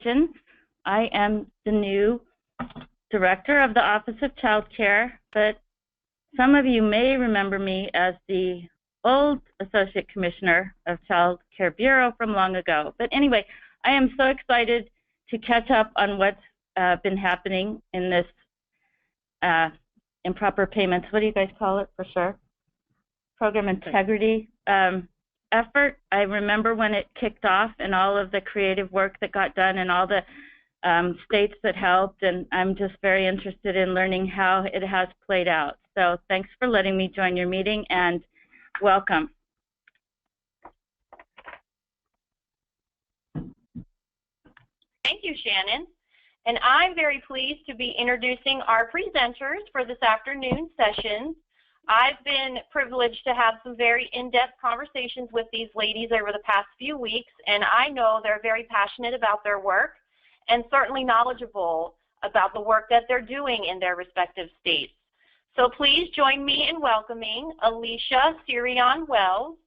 Christian. I am the new Director of the Office of Child Care, but some of you may remember me as the old Associate Commissioner of Child Care Bureau from long ago. But anyway, I am so excited to catch up on what's been happening in this improper payments, what do you guys call it for sure? Program integrity effort. I remember when it kicked off and all of the creative work that got done and all the states that helped, and I'm just very interested in learning how it has played out. So thanks for letting me join your meeting, and welcome. Thank you, Shannon. And I'm very pleased to be introducing our presenters for this afternoon session. I've been privileged to have some very in-depth conversations with these ladies over the past few weeks, and I know they're very passionate about their work and certainly knowledgeable about the work that they're doing in their respective states. So please join me in welcoming Alicia Sirion-Wells.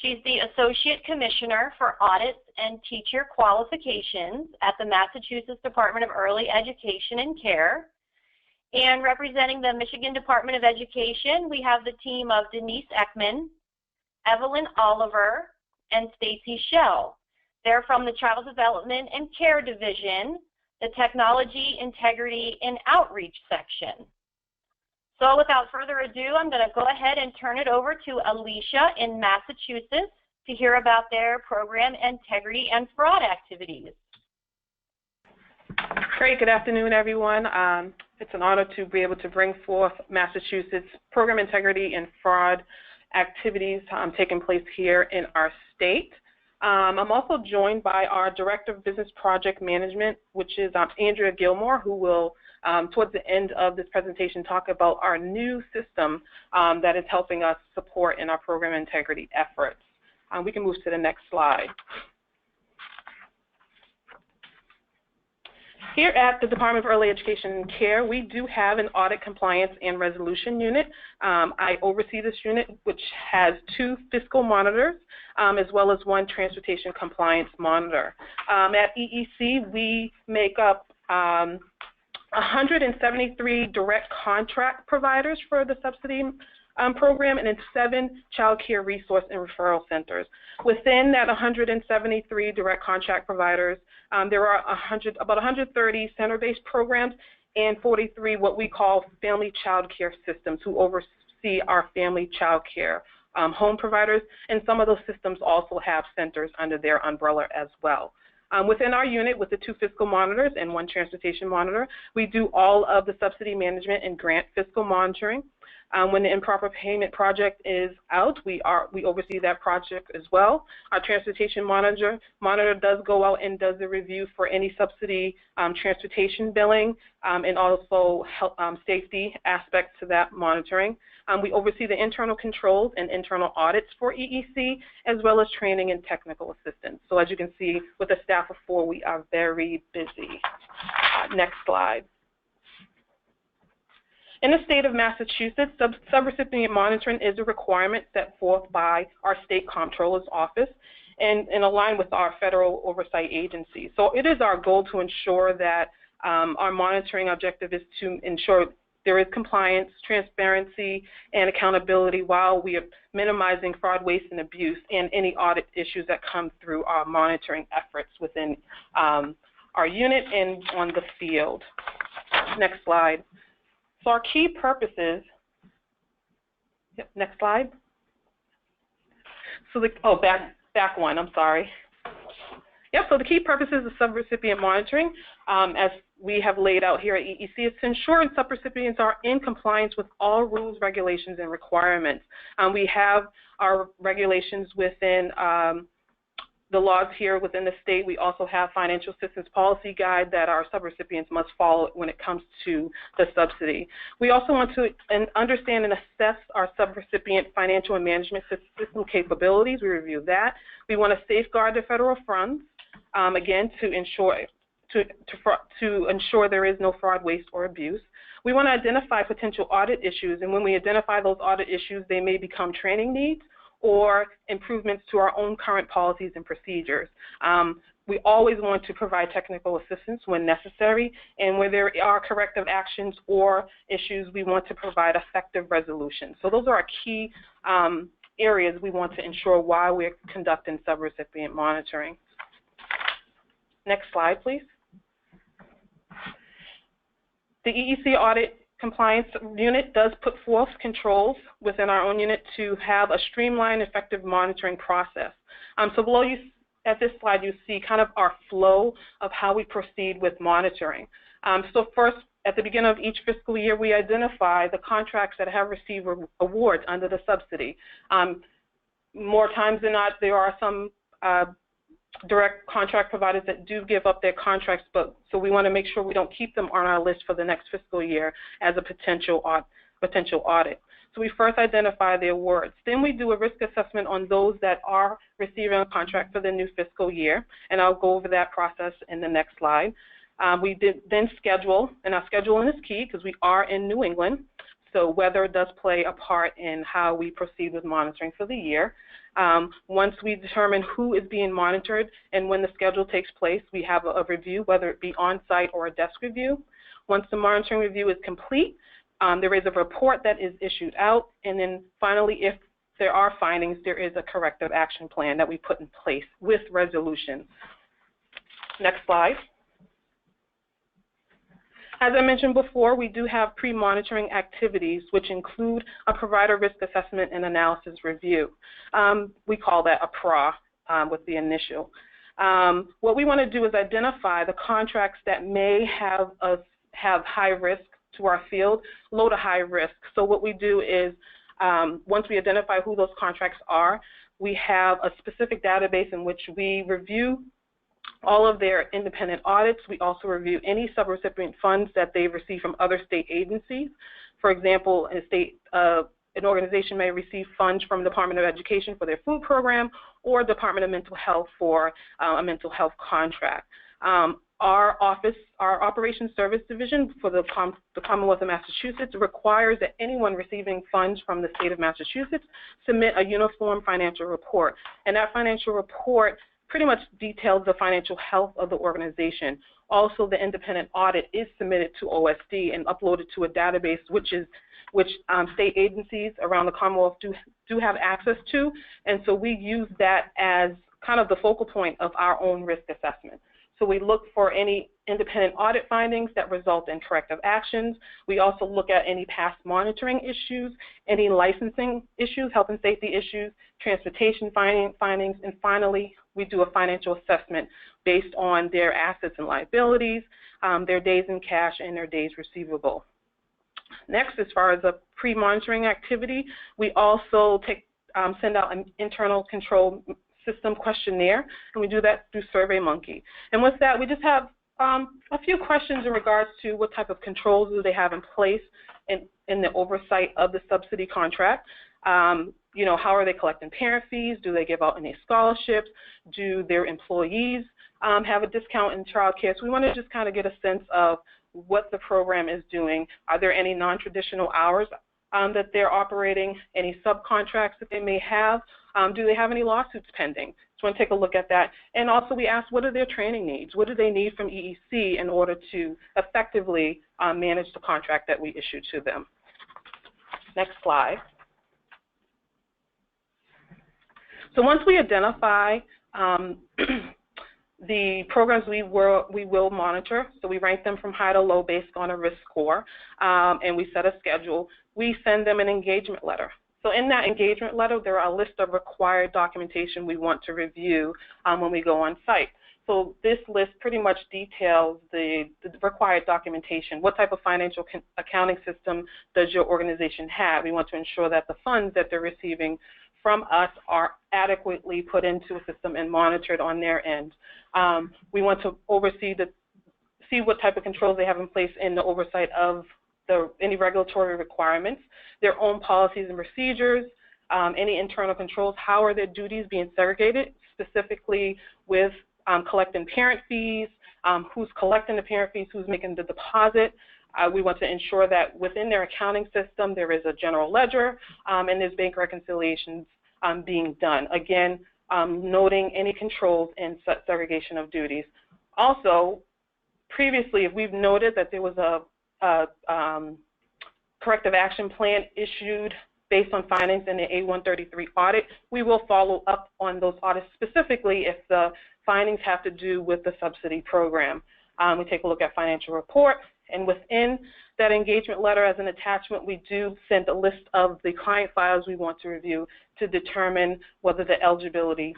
She's the Associate Commissioner for Audits and Teacher Qualifications at the Massachusetts Department of Early Education and Care. And representing the Michigan Department of Education, we have the team of Denise Ekman, Evelyn Oliver, and Stacy Schell. They're from the Child Development and Care Division, the Technology, Integrity, and Outreach section. So without further ado, I'm going to go ahead and turn it over to Alicia in Massachusetts to hear about their program integrity and fraud activities. Great. Good afternoon, everyone. It's an honor to be able to bring forth Massachusetts program integrity and fraud activities taking place here in our state. I'm also joined by our Director of Business Project Management, which is Andrea Gilmore, who will, towards the end of this presentation, talk about our new system that is helping us support in our program integrity efforts. We can move to the next slide. Here at the Department of Early Education and Care, we do have an audit compliance and resolution unit. I oversee this unit, which has 2 fiscal monitors, as well as 1 transportation compliance monitor. At EEC, we make up 173 direct contract providers for the subsidy program, and in 7 child care resource and referral centers. Within that 173 direct contract providers, there are about 130 center-based programs and 43 what we call family child care systems who oversee our family child care home providers, and some of those systems also have centers under their umbrella as well. Within our unit, with the 2 fiscal monitors and 1 transportation monitor, we do all of the subsidy management and grant fiscal monitoring. When the improper payment project is out, we oversee that project as well. Our transportation monitor does go out and does the review for any subsidy transportation billing and also health, safety aspects to that monitoring. We oversee the internal controls and internal audits for EEC, as well as training and technical assistance. So as you can see, with a staff of 4, we are very busy. Next slide. In the state of Massachusetts, subrecipient monitoring is a requirement set forth by our state comptroller's office and aligned with our federal oversight agency. So it is our goal to ensure that our monitoring objective is to ensure there is compliance, transparency, and accountability while we are minimizing fraud, waste, and abuse and any audit issues that come through our monitoring efforts within our unit and on the field. Next slide. So our key purposes, next slide. So back one, I'm sorry. So the key purposes of subrecipient monitoring, as we have laid out here at EEC, is to ensure subrecipients are in compliance with all rules, regulations, and requirements. We have our regulations within the laws here within the state. We also have financial assistance policy guide that our subrecipients must follow when it comes to the subsidy. We also want to understand and assess our subrecipient financial and management system capabilities. We review that. We want to safeguard the federal funds, again, to ensure there is no fraud, waste, or abuse. We want to identify potential audit issues, and when we identify those audit issues, they may become training needs or improvements to our own current policies and procedures. We always want to provide technical assistance when necessary, and where there are corrective actions or issues, we want to provide effective resolution. So those are our key areas we want to ensure while we're conducting subrecipient monitoring. Next slide, please. The EEC Audit Compliance Unit does put forth controls within our own unit to have a streamlined, effective monitoring process. So below you, at this slide, you see kind of our flow of how we proceed with monitoring. So first, at the beginning of each fiscal year, we identify the contracts that have received awards under the subsidy. More times than not, there are some direct contract providers that do give up their contracts, but so we want to make sure we don't keep them on our list for the next fiscal year as a potential audit. So we first identify the awards. Then we do a risk assessment on those that are receiving a contract for the new fiscal year, and I'll go over that process in the next slide. We then schedule, and our scheduling is key because we are in New England, so weather does play a part in how we proceed with monitoring for the year. Once we determine who is being monitored and when the schedule takes place, we have a review, whether it be on-site or a desk review. Once the monitoring review is complete, there is a report that is issued out, and then finally, if there are findings, there is a corrective action plan that we put in place with resolution. Next slide. As I mentioned before, we do have pre-monitoring activities, which include a provider risk assessment and analysis review. We call that a PRA with the initial. What we want to do is identify the contracts that may have high risk to our field, low to high risk. So what we do is, once we identify who those contracts are, we have a specific database in which we review all of their independent audits. We also review any subrecipient funds that they receive from other state agencies. For example, an organization may receive funds from the Department of Education for their food program or Department of Mental Health for a mental health contract. Our office, our Operations Service Division for the Commonwealth of Massachusetts requires that anyone receiving funds from the state of Massachusetts submit a uniform financial report. And that financial report pretty much details the financial health of the organization. Also, the independent audit is submitted to OSD and uploaded to a database which state agencies around the Commonwealth do have access to, and so we use that as kind of the focal point of our own risk assessment. So we look for any independent audit findings that result in corrective actions. We also look at any past monitoring issues, any licensing issues, health and safety issues, transportation findings, and finally, we do a financial assessment based on their assets and liabilities, their days in cash, and their days receivable. Next, as far as a pre-monitoring activity, we also send out an internal control system questionnaire, and we do that through SurveyMonkey. And with that, we just have a few questions in regards to what type of controls do they have in place in the oversight of the subsidy contract. You know, how are they collecting parent fees? Do they give out any scholarships? Do their employees have a discount in child care? So we want to just kind of get a sense of what the program is doing. Are there any non-traditional hours that they're operating, any subcontracts that they may have? Do they have any lawsuits pending? So I want to take a look at that. And also we ask, what are their training needs? What do they need from EEC in order to effectively manage the contract that we issue to them? Next slide. So once we identify the programs we will monitor, so we rank them from high to low based on a risk score, and we set a schedule, we send them an engagement letter. So in that engagement letter, there are a list of required documentation we want to review when we go on site. So this list pretty much details the required documentation. What type of financial accounting system does your organization have? We want to ensure that the funds that they're receiving from us are adequately put into a system and monitored on their end. We want to see what type of controls they have in place in the oversight of any regulatory requirements, their own policies and procedures, any internal controls, how are their duties being segregated, specifically with collecting parent fees, who's collecting the parent fees, who's making the deposit. We want to ensure that within their accounting system there is a general ledger and there's bank reconciliations being done. Again, noting any controls and segregation of duties. Also, previously, if we've noted that there was a corrective action plan issued based on findings in the A133 audit, we will follow up on those audits, specifically if the findings have to do with the subsidy program. We take a look at financial report, and within that engagement letter as an attachment, we do send a list of the client files we want to review to determine whether the eligibility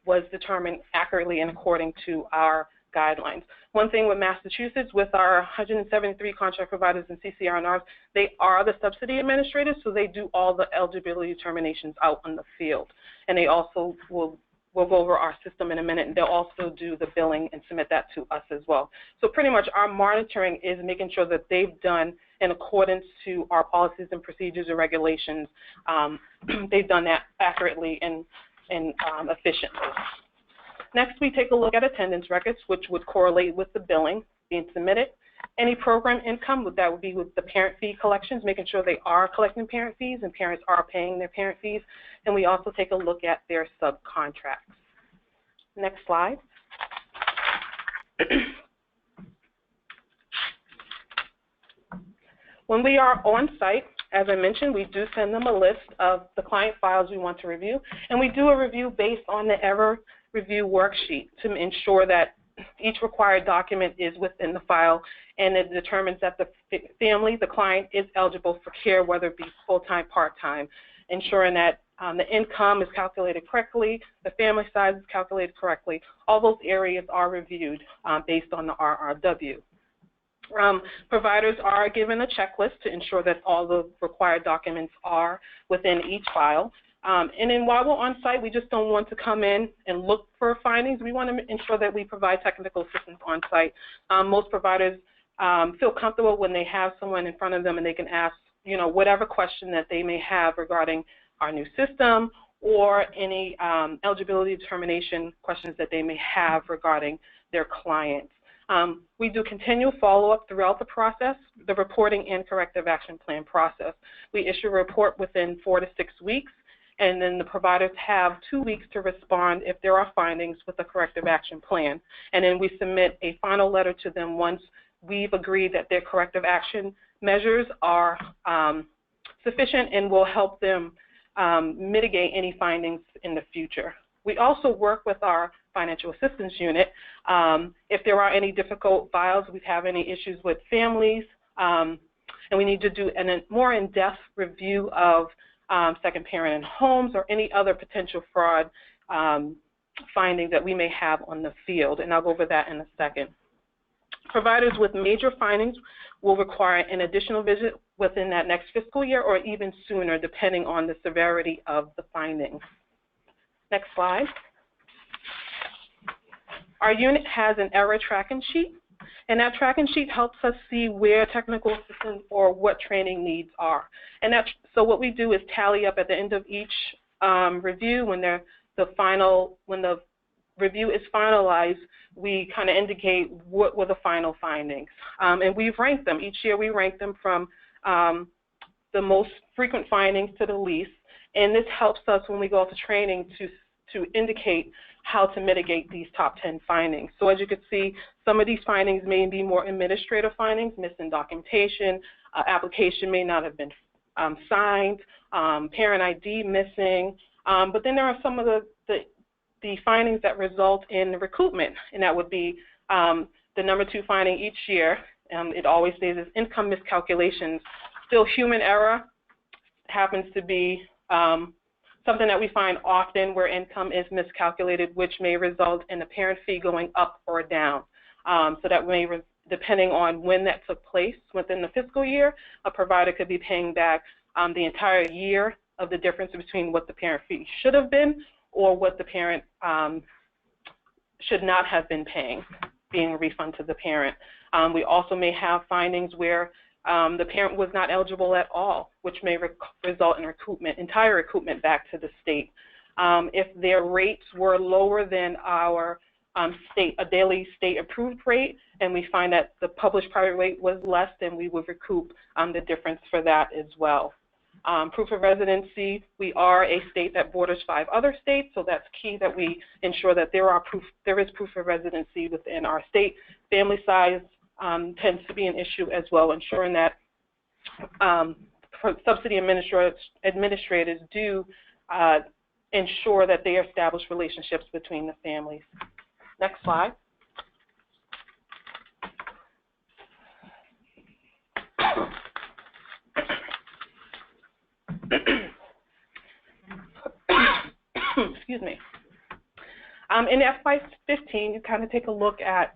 was determined accurately and according to our guidelines. One thing with Massachusetts, with our 173 contract providers and CCRNRs, they are the subsidy administrators, so they do all the eligibility determinations out in the field. And they also we'll go over our system in a minute, and they'll also do the billing and submit that to us as well. So pretty much our monitoring is making sure that they've done in accordance to our policies and procedures and regulations. They've done that accurately and efficiently. Next, we take a look at attendance records, which would correlate with the billing being submitted. Any program income, that would be with the parent fee collections, making sure they are collecting parent fees and parents are paying their parent fees. And we also take a look at their subcontracts. Next slide. When we are on site, as I mentioned, we do send them a list of the client files we want to review, and we do a review based on the error review worksheet to ensure that each required document is within the file, and it determines that the family, the client, is eligible for care, whether it be full-time, part-time, ensuring that the income is calculated correctly, the family size is calculated correctly. All those areas are reviewed based on the RRW. Providers are given a checklist to ensure that all the required documents are within each file. And then while we're on site, we just don't want to come in and look for findings. We want to ensure that we provide technical assistance on site. Most providers feel comfortable when they have someone in front of them and they can ask, whatever question that they may have regarding our new system or any eligibility determination questions that they may have regarding their clients. We do continual follow-up throughout the process, the reporting and corrective action plan process. We issue a report within 4 to 6 weeks, and then the providers have 2 weeks to respond if there are findings with the corrective action plan. And then we submit a final letter to them once we've agreed that their corrective action measures are sufficient and will help them mitigate any findings in the future. We also work with our financial assistance unit. If there are any difficult files, we have any issues with families, and we need to do a more in-depth review of second parent in homes or any other potential fraud findings that we may have on the field, and I'll go over that in a second. Providers with major findings will require an additional visit within that next fiscal year or even sooner, depending on the severity of the findings. Next slide. Our unit has an error tracking sheet, and that tracking sheet helps us see where technical assistance or what training needs are. And so what we do is tally up at the end of each review when the review is finalized, we kind of indicate what were the final findings. And we've ranked them. Each year we rank them from the most frequent findings to the least. And this helps us when we go out to training to indicate how to mitigate these top 10 findings. So as you can see, some of these findings may be more administrative findings, missing documentation, application may not have been signed, parent ID missing, but then there are some of the findings that result in recoupment, and that would be the number 2 finding each year. It always stays as income miscalculations. Still, human error happens to be something that we find often where income is miscalculated, which may result in the parent fee going up or down. So that may, depending on when that took place within the fiscal year, a provider could be paying back the entire year of the difference between what the parent fee should have been or what the parent should not have been paying, being a refund to the parent. We also may have findings where the parent was not eligible at all, which may result in entire recoupment back to the state. If their rates were lower than our daily state approved rate, and we find that the published private rate was less, then we would recoup the difference for that as well. Proof of residency, we are a state that borders 5 other states, so that's key that we ensure that there is proof of residency within our state. Family size tends to be an issue as well, ensuring that subsidy administrators do ensure that they establish relationships between the families. Next slide. Excuse me. In FY15, you kind of take a look at,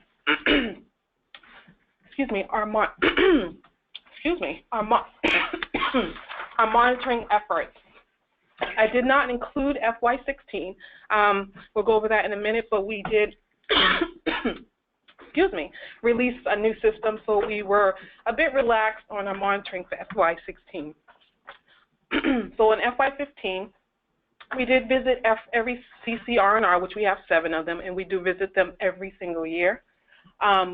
excuse me, our monitoring efforts. I did not include FY16. We'll go over that in a minute, but we did, excuse me, release a new system, so we were a bit relaxed on our monitoring for FY16. So in FY15, we did visit every CCR&R, which we have 7 of them, and we do visit them every single year.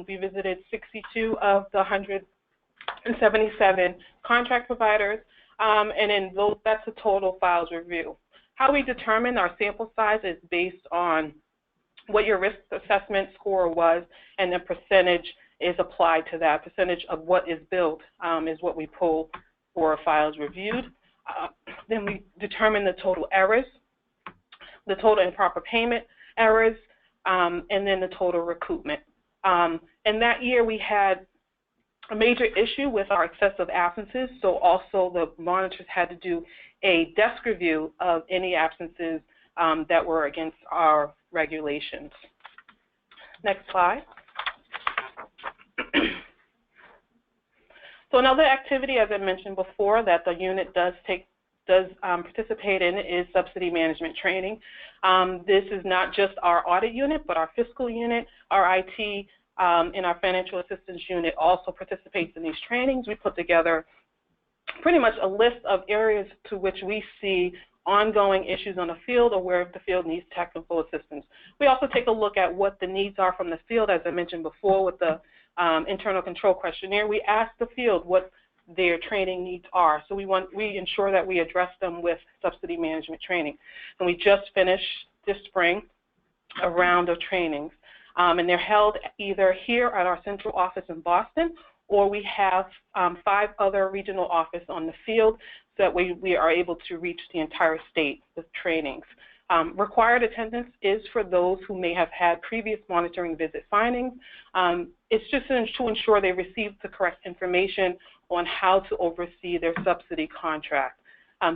We visited 62 of the 177 contract providers, and in those, that's a total files review. How we determine our sample size is based on what your risk assessment score was, and the percentage is applied to that. Percentage of what is billed is what we pull for files reviewed. Then we determine the total errors, the total improper payment errors, and then the total recoupment. And that year we had a major issue with our excessive absences, so also the monitors had to do a desk review of any absences that were against our regulations. Next slide. So another activity, as I mentioned before, that the unit does participate in is subsidy management training. This is not just our audit unit, but our fiscal unit, our IT, and our financial assistance unit also participates in these trainings. We put together pretty much a list of areas to which we see ongoing issues on the field or where the field needs technical assistance. We also take a look at what the needs are from the field, as I mentioned before with the internal control questionnaire. We ask the field what their training needs are. So we ensure that we address them with subsidy management training. And we just finished this spring a round of trainings. And they're held either here at our central office in Boston, or we have 5 other regional offices on the field so that we are able to reach the entire state with trainings. Required attendance is for those who may have had previous monitoring visit findings. It's just to ensure they receive the correct information on how to oversee their subsidy contract.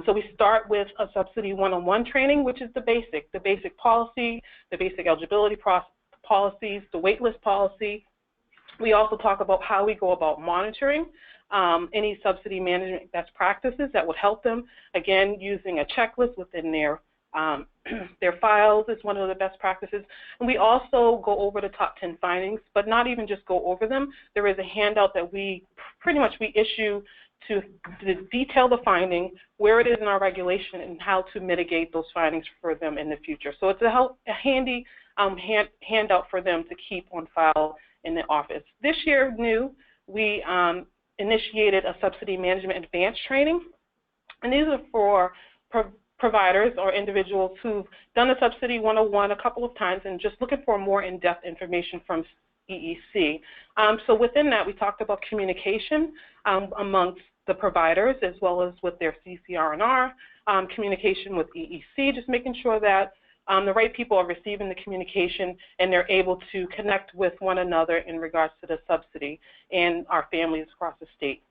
So we start with a subsidy one-on-one training, which is the basic policy, the basic eligibility policies, the waitlist policy. We also talk about how we go about monitoring any subsidy management best practices that would help them, again, using a checklist within their files is one of the best practices. And we also go over the top 10 findings, but not even just go over them. There is a handout that we issue to detail the finding, where it is in our regulation, and how to mitigate those findings for them in the future. So it's a handy handout for them to keep on file in the office. This year, we initiated a subsidy management advanced training, and these are for providers or individuals who've done a subsidy 101 a couple of times and just looking for more in-depth information from EEC. So within that, we talked about communication amongst the providers as well as with their CCR&R, communication with EEC, just making sure that the right people are receiving the communication and they're able to connect with one another in regards to the subsidy and our families across the state.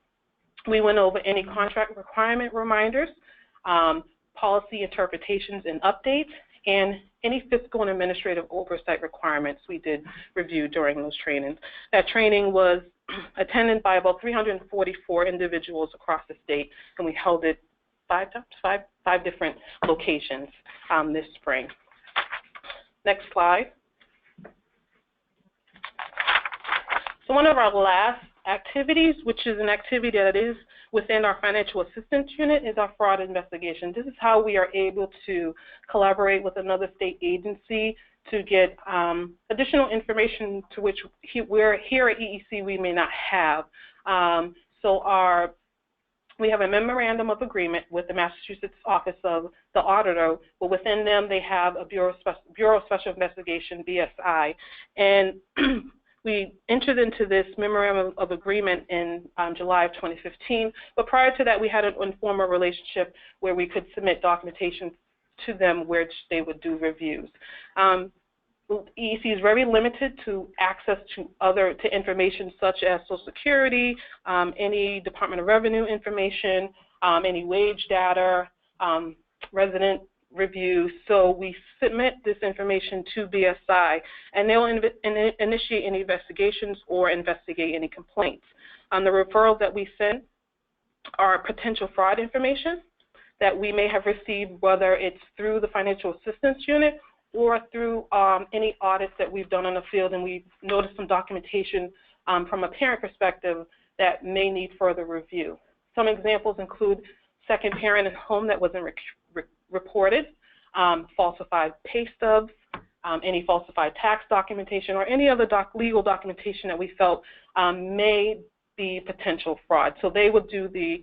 We went over any contract requirement reminders, policy interpretations and updates, and any fiscal and administrative oversight requirements we did review during those trainings. That training was attended by about 344 individuals across the state, and we held it five different locations this spring. Next slide. So one of our last activities, which is an activity that is within our financial assistance unit, is our fraud investigation. This is how we are able to collaborate with another state agency to get additional information to which we're here at EEC we may not have. So our we have a memorandum of agreement with the Massachusetts Office of the Auditor, but within them they have a Bureau of Special Investigation, BSI, and we entered into this memorandum of agreement in July of 2015, but prior to that we had an informal relationship where we could submit documentation to them which they would do reviews. EEC is very limited to access to information such as Social Security, any Department of Revenue information, any wage data, resident reviews. So we submit this information to BSI, and they'll initiate any investigations or investigate any complaints. The referrals that we send are potential fraud information that we may have received, whether it's through the Financial Assistance Unit or through any audits that we've done in the field, and we've noticed some documentation from a parent perspective that may need further review. Some examples include second parent in home that wasn't reported, falsified pay stubs, any falsified tax documentation, or any other legal documentation that we felt may be potential fraud. So they would do the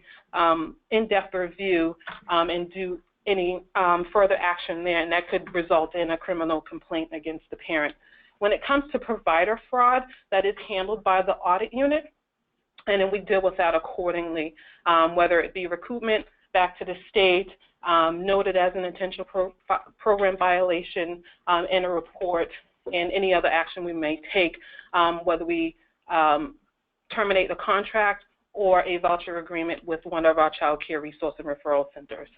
in-depth review and do any further action there, and that could result in a criminal complaint against the parent. When it comes to provider fraud, that is handled by the audit unit, and then we deal with that accordingly, whether it be recoupment back to the state, noted as an intentional program violation in a report, and any other action we may take, whether we terminate the contract or a voucher agreement with one of our child care resource and referral centers.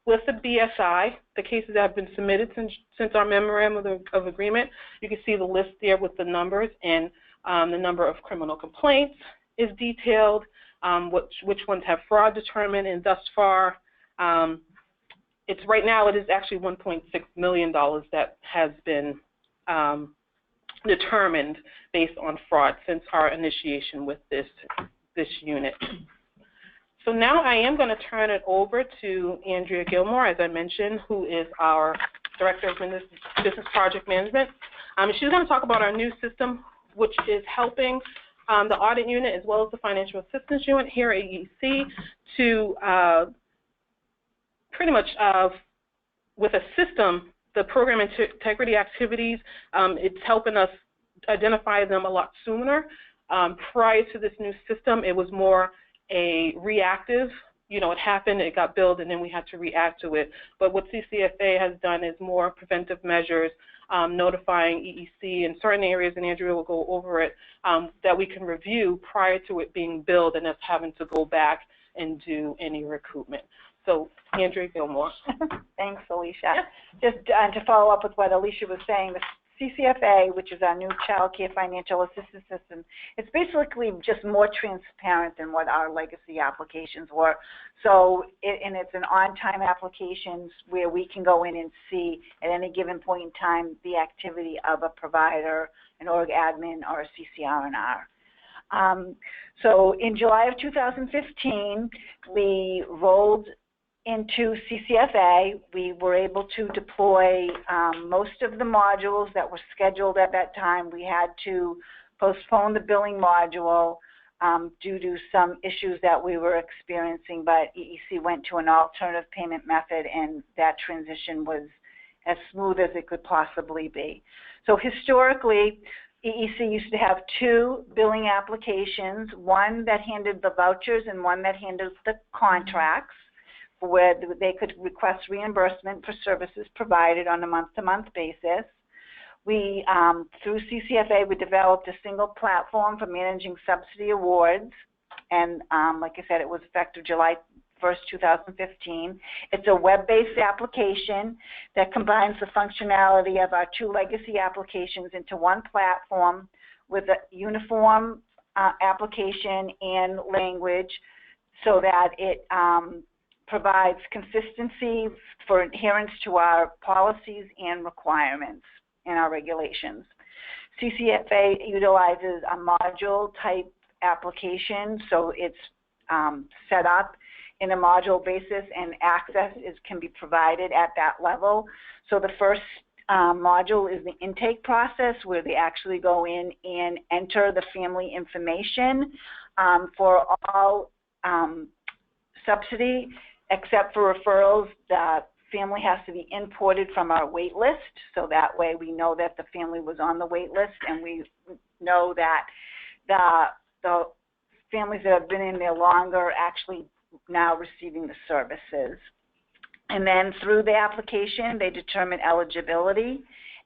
With the BSI, the cases that have been submitted since our memorandum of agreement, you can see the list there with the numbers, and the number of criminal complaints is detailed, which ones have fraud determined, and thus far, right now it is actually $1.6 million that has been determined based on fraud since our initiation with this unit. So now I am going to turn it over to Andrea Gilmore, as I mentioned, who is our Director of Business Project Management. She's going to talk about our new system, which is helping the audit unit as well as the financial assistance unit here at EEC to pretty much with a system, the program integrity activities, it's helping us identify them a lot sooner. Prior to this new system, it was more a reactive, it happened, it got billed, and then we had to react to it. But what CCFA has done is more preventive measures, notifying EEC in certain areas, and Andrea will go over it, that we can review prior to it being billed and us having to go back and do any recoupment. So, Andrea Gilmore. Thanks, Alicia. Just to follow up with what Alicia was saying, the CCFA, which is our new child care financial assistance system, it's basically just more transparent than what our legacy applications were. So, it's an on-time applications where we can go in and see at any given point in time the activity of a provider, an org admin, or a CCR&R. So in July of 2015, we rolled into CCFA. We were able to deploy most of the modules that were scheduled at that time. We had to postpone the billing module due to some issues that we were experiencing, but EEC went to an alternative payment method, and that transition was as smooth as it could possibly be. So historically, EEC used to have two billing applications, one that handled the vouchers and one that handled the contracts, where they could request reimbursement for services provided on a month-to-month basis. We, through CCFA, we developed a single platform for managing subsidy awards, and like I said, it was effective July 1st, 2015. It's a web-based application that combines the functionality of our two legacy applications into one platform with a uniform application and language so that it provides consistency for adherence to our policies and requirements and our regulations. CCFA utilizes a module type application, so it's set up in a module basis, and access can be provided at that level. So the first module is the intake process, where they actually go in and enter the family information for all Subsidy, except for referrals, the family has to be imported from our wait list, so that way we know that the family was on the wait list, and we know that the families that have been in there longer are actually now receiving the services. And then through the application, they determine eligibility,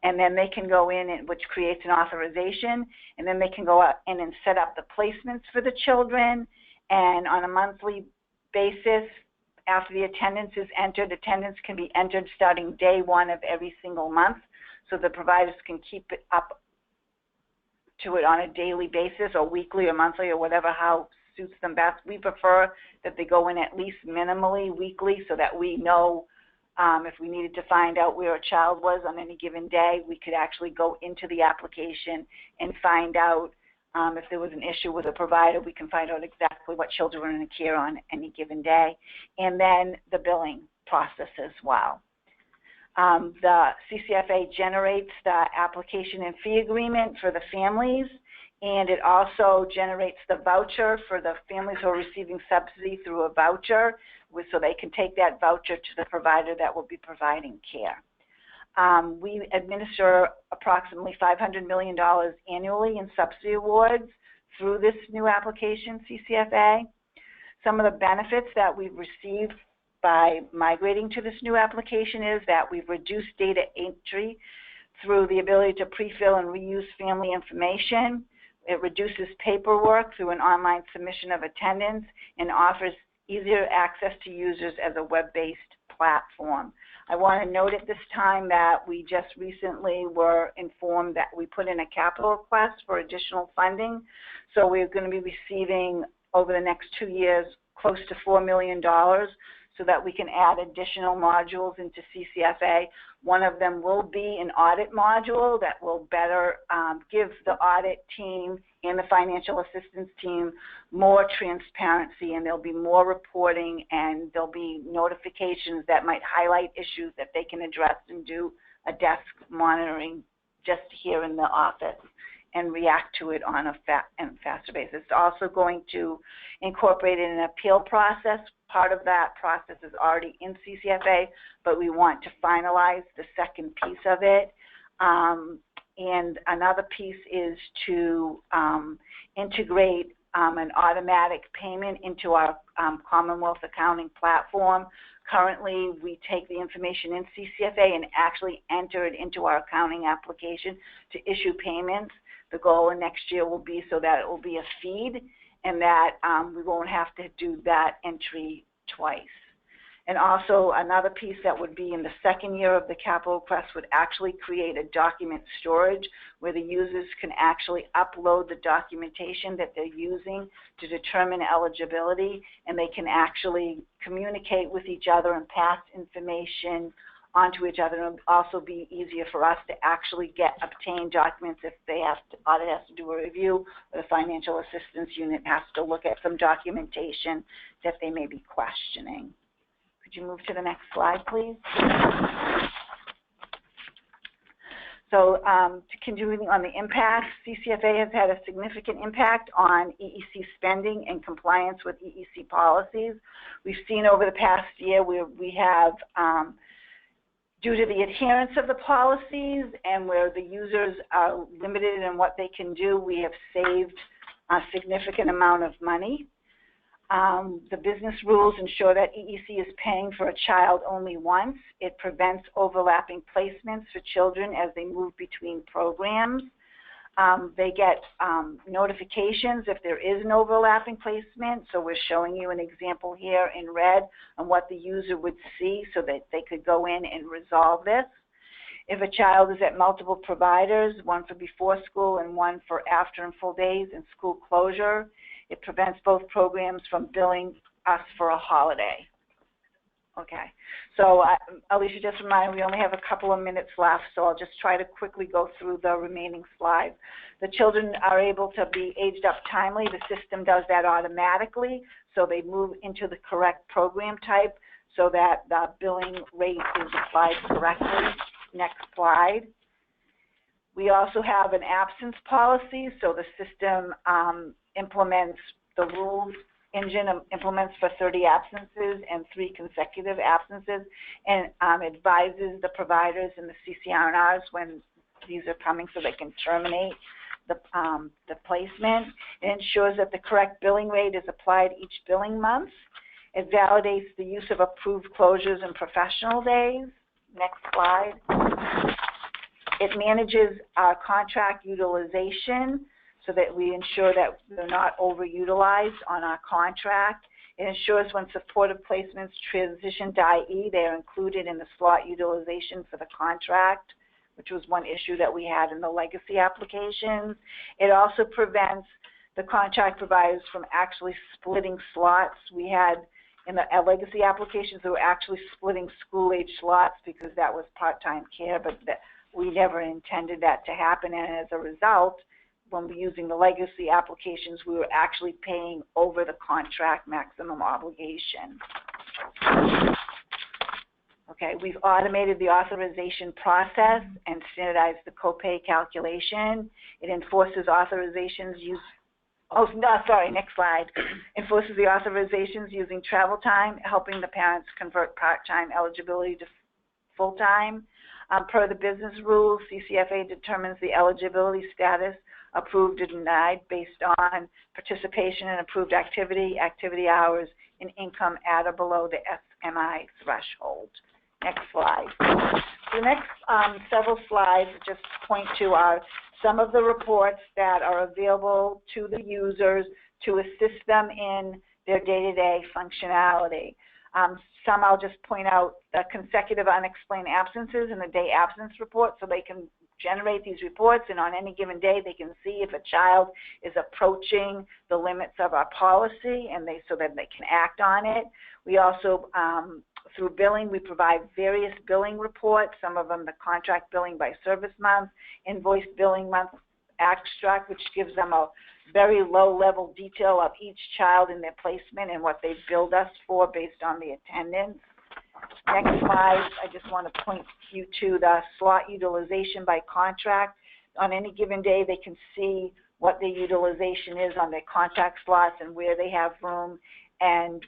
and then they can go in, which creates an authorization, and then they can go out in and set up the placements for the children, and on a monthly basis, after the attendance is entered, attendance can be entered starting day one of every single month, so the providers can keep it up to it on a daily basis or weekly or monthly or whatever, how suits them best. We prefer that they go in at least minimally weekly so that we know if we needed to find out where a child was on any given day, we could actually go into the application and find out if there was an issue with a provider. We can find out exactly what children are in care on any given day. And then the billing process as well. The CCFA generates the application and fee agreement for the families, and it also generates the voucher for the families who are receiving subsidy through a voucher, so they can take that voucher to the provider that will be providing care. We administer approximately $500 million annually in subsidy awards through this new application, CCFA. Some of the benefits that we've received by migrating to this new application is that we've reduced data entry through the ability to pre-fill and reuse family information. It reduces paperwork through an online submission of attendance and offers easier access to users as a web-based platform. I want to note at this time that we just recently were informed that we put in a capital request for additional funding. So we're going to be receiving over the next 2 years close to $4 million so that we can add additional modules into CCFA. One of them will be an audit module that will better give the audit team and the financial assistance team more transparency, and there'll be more reporting, and there'll be notifications that might highlight issues that they can address and do a desk monitoring just here in the office and react to it on a faster basis. It's also going to incorporate an appeal process. Part of that process is already in CCFA, but we want to finalize the second piece of it. And another piece is to integrate an automatic payment into our Commonwealth accounting platform. Currently, we take the information in CCFA and actually enter it into our accounting application to issue payments. The goal in next year will be so that it will be a feed and that we won't have to do that entry twice. And also another piece that would be in the second year of the capital request would actually create a document storage where the users can actually upload the documentation that they're using to determine eligibility, and they can actually communicate with each other and pass information onto each other. And it'll also be easier for us to actually obtain documents if they have to, audit has to do a review, or the financial assistance unit has to look at some documentation that they may be questioning. Could you move to the next slide, please? So continuing on the impacts, CCFA has had a significant impact on EEC spending and compliance with EEC policies. We've seen over the past year where we have, due to the adherence of the policies and where the users are limited in what they can do, we have saved a significant amount of money. The business rules ensure that EEC is paying for a child only once. It prevents overlapping placements for children as they move between programs. They get notifications if there is an overlapping placement. So we're showing you an example here in red on what the user would see so that they could go in and resolve this. If a child is at multiple providers, one for before school and one for after and full days and school closure, it prevents both programs from billing us for a holiday. Okay, so Alicia, just remind me, we only have a couple of minutes left, so I'll just try to quickly go through the remaining slides. The children are able to be aged up timely. The system does that automatically, so they move into the correct program type so that the billing rate is applied correctly. Next slide. We also have an absence policy, so the system implements the rules engine implements for 30 absences and 3 consecutive absences, and advises the providers and the CCRNRs when these are coming so they can terminate the placement. It ensures that the correct billing rate is applied each billing month. It validates the use of approved closures and professional days. Next slide. It manages our contract utilization so that we ensure that they're not overutilized on our contract. It ensures when supportive placements transition to IE, they are included in the slot utilization for the contract, which was one issue that we had in the legacy applications. It also prevents the contract providers from actually splitting slots. We had in the legacy applications, they were actually splitting school-age slots because that was part-time care, but we never intended that to happen, and as a result, when we're using the legacy applications, we were actually paying over the contract maximum obligation. Okay, we've automated the authorization process and standardized the copay calculation. It enforces authorizations next slide. Enforces the authorizations using travel time, helping the parents convert part-time eligibility to full-time. Per the business rules, CCFA determines the eligibility status, approved or denied, based on participation in approved activity, activity hours, and income at or below the SMI threshold. Next slide. The next several slides just point to some of the reports that are available to the users to assist them in their day-to-day functionality. Some I'll just point out the consecutive unexplained absences and the day absence report, so they can generate these reports, and on any given day they can see if a child is approaching the limits of our policy, and so that they can act on it. We also, through billing, we provide various billing reports, some of them the contract billing by service month, invoice billing month abstract, which gives them a very low-level detail of each child in their placement and what they've billed us for based on the attendance. Next slide, I just want to point you to the slot utilization by contract. On any given day, they can see what the utilization is on their contract slots and where they have room and